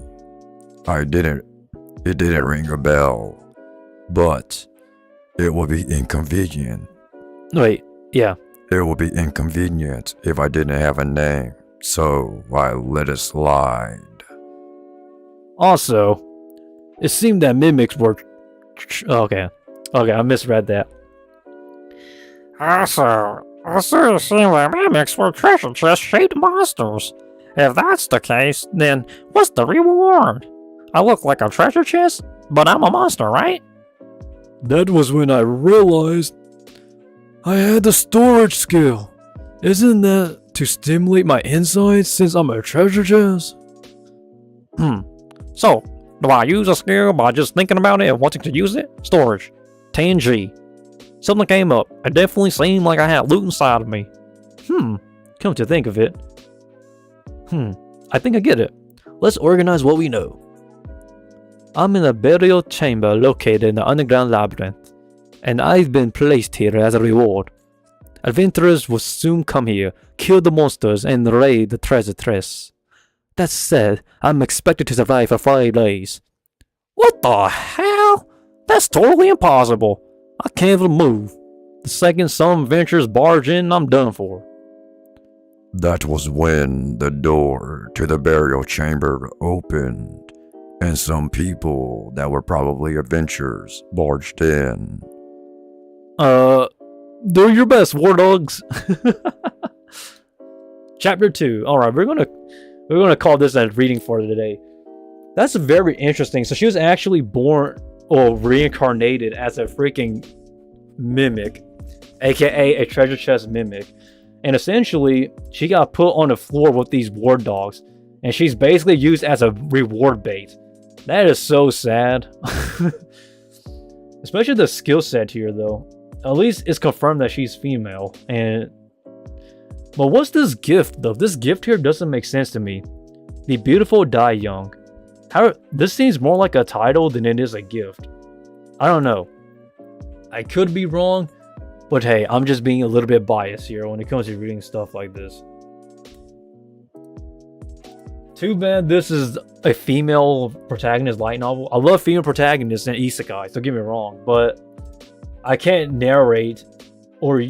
It didn't ring a bell, but it would be inconvenient. Wait, yeah. It would be inconvenient if I didn't have a name, so I let it slide. Also, it seemed that mimics were... Okay, I misread that. Also, it seemed that mimics were treasure chest-shaped monsters. If that's the case, then what's the reward? I look like a treasure chest, but I'm a monster, right? That was when I realized I had the storage skill. Isn't that to stimulate my insides since I'm a treasure chest? So, do I use a skill by just thinking about it and wanting to use it? Storage. 10G. Something came up. It definitely seemed like I had loot inside of me. Come to think of it. I think I get it. Let's organize what we know. I'm in a burial chamber located in the underground labyrinth, and I've been placed here as a reward. Adventurers will soon come here, kill the monsters, and raid the treasure chests. That said, I'm expected to survive for 5 days. What the hell? That's totally impossible. I can't even move. The second some adventurers barge in, I'm done for. That was when the door to the burial chamber opened, and some people that were probably adventurers barged in. They're your best, war dogs. Chapter 2. Alright, we're gonna call this a reading for today. That's very interesting. So she was actually born or reincarnated as a freaking mimic, aka a treasure chest mimic. And essentially, she got put on the floor with these war dogs, and she's basically used as a reward bait. That is so sad. Especially the skill set here, though. At least it's confirmed that she's female. But what's this gift, though? This gift here doesn't make sense to me. The beautiful die young. This seems more like a title than it is a gift. I don't know. I could be wrong, but hey, I'm just being a little bit biased here when it comes to reading stuff like this. Too bad this is a female protagonist light novel. I love female protagonists in isekai, don't get me wrong, but I can't narrate or...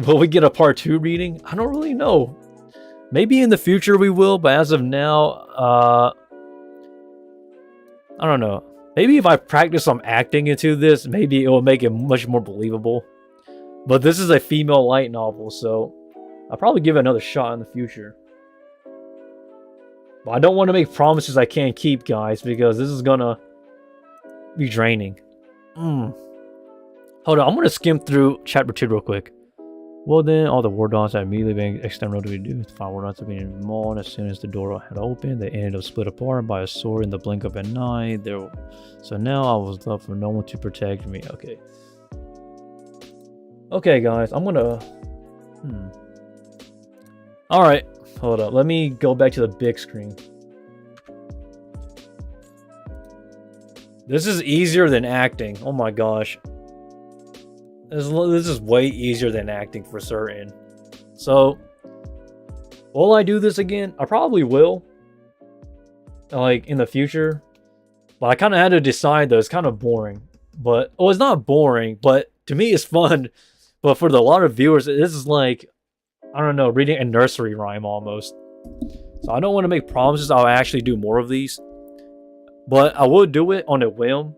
Will we get a part 2 reading? I don't really know. Maybe in the future we will, but as of now, I don't know. Maybe if I practice some acting into this, maybe it will make it much more believable. But this is a female light novel, so I'll probably give it another shot in the future. But I don't want to make promises I can't keep, guys, because this is gonna be draining. Hold on, I'm gonna skim through chapter 2 real quick. Well then, all the war dogs had immediately been extended to do. The 5 war dogs had been mauled as soon as the door had opened. They ended up split apart by a sword in the blink of an eye. So now I was left with no one to protect me. Okay. Okay, guys, I'm gonna... Alright, hold up. Let me go back to the big screen. This is easier than acting. Oh my gosh. This is way easier than acting for certain. So, will I do this again? I probably will. Like, in the future. But I kind of had to decide, though. It's kind of boring. But, oh, it's not boring, but to me it's fun. But for a lot of viewers, this is like, I don't know, reading a nursery rhyme almost. So I don't want to make promises I'll actually do more of these. But I will do it on a whim.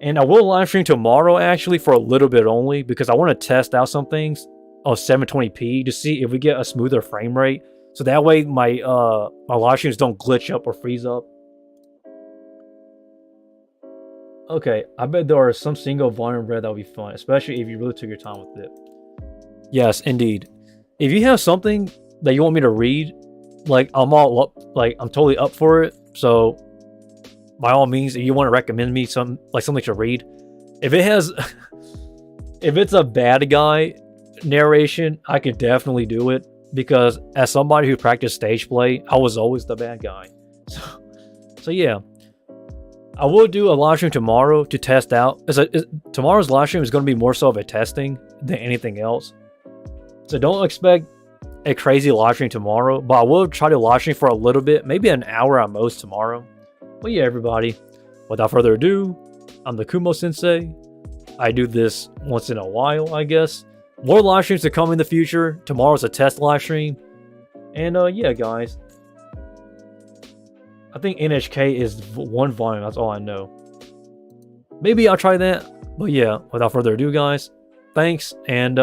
And I will live stream tomorrow, actually, for a little bit only, because I want to test out some things. of 720p to see if we get a smoother frame rate. So that way my my live streams don't glitch up or freeze up. Okay, I bet there are some single volume read that would be fun, especially if you really took your time with it. Yes, indeed. If you have something that you want me to read, like I'm all up, like I'm totally up for it. So by all means, if you want to recommend me something to read, if it has, if it's a bad guy narration, I could definitely do it, because as somebody who practiced stage play, I was always the bad guy. So yeah, I will do a live stream tomorrow to test out. Tomorrow's live stream is going to be more so of a testing than anything else. So don't expect a crazy live stream tomorrow, but I will try to live stream for a little bit, maybe an hour at most tomorrow. But yeah, everybody, without further ado, I'm the Kumo Sensei. I do this once in a while, I guess. More live streams to come in the future. Tomorrow's a test live stream. And yeah, guys. I think NHK is one volume, that's all I know. Maybe I'll try that. But yeah, without further ado, guys, thanks, and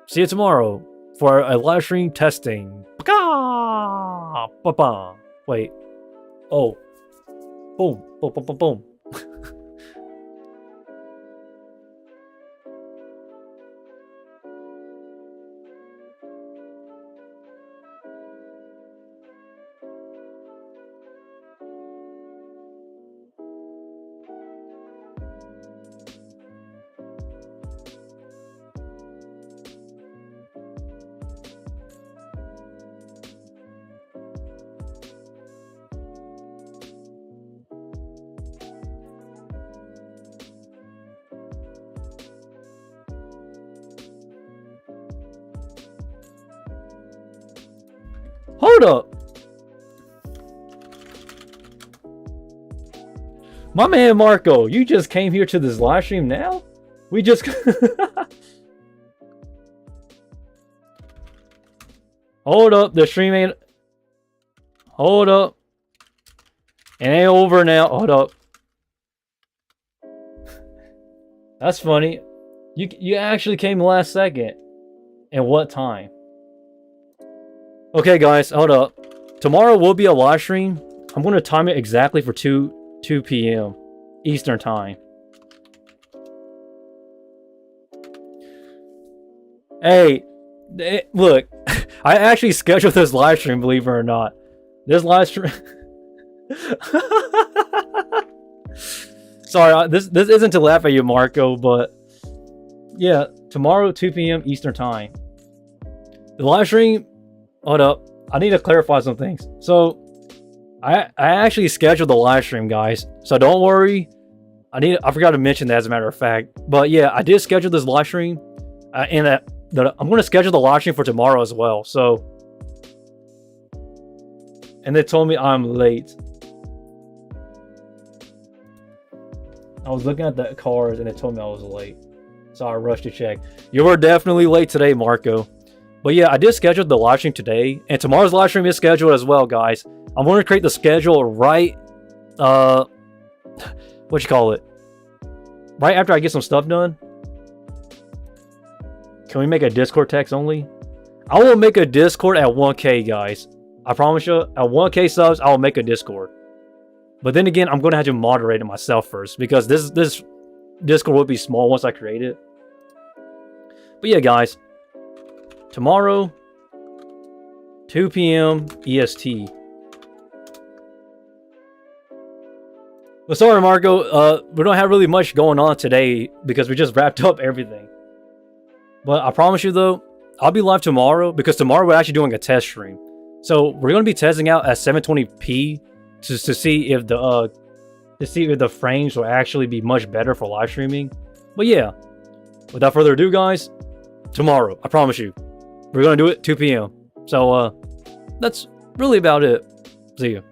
see you tomorrow for a live stream testing. Wait. Oh. Boom. Boom, boom, boom, boom. Hold up. My man Marco, you just came here to this live stream now? We just... Hold up, the stream ain't... Hold up. It ain't over now. Hold up. That's funny. You actually came last second. And what time? Okay, guys, hold up. Tomorrow will be a live stream. I'm going to time it exactly for 2 p.m. Eastern time. Hey, look, I actually scheduled this live stream, believe it or not. This live stream... Sorry, this isn't to laugh at you, Marco, but... Yeah, tomorrow, 2 p.m. Eastern time. The live stream... Hold up. I need to clarify some things. So, I actually scheduled the live stream, guys. So don't worry. I forgot to mention that, as a matter of fact. But yeah, I did schedule this live stream. And I'm going to schedule the live stream for tomorrow as well. So, and they told me I'm late. I was looking at the cars and it told me I was late. So I rushed to check. You were definitely late today, Marco. But yeah, I did schedule the live stream today, and tomorrow's live stream is scheduled as well, guys. I'm going to create the schedule right, right after I get some stuff done. Can we make a Discord text only? I will make a Discord at 1K, guys. I promise you, at 1K subs, I will make a Discord. But then again, I'm going to have to moderate it myself first, because this Discord will be small once I create it. But yeah, guys. Tomorrow, 2 p.m. EST. Well, sorry, Marco. We don't have really much going on today because we just wrapped up everything. But I promise you, though, I'll be live tomorrow, because tomorrow we're actually doing a test stream. So we're going to be testing out at 720p to see if the frames will actually be much better for live streaming. But yeah, without further ado, guys, tomorrow, I promise you. We're going to do it 2 p.m. So, that's really about it. See you.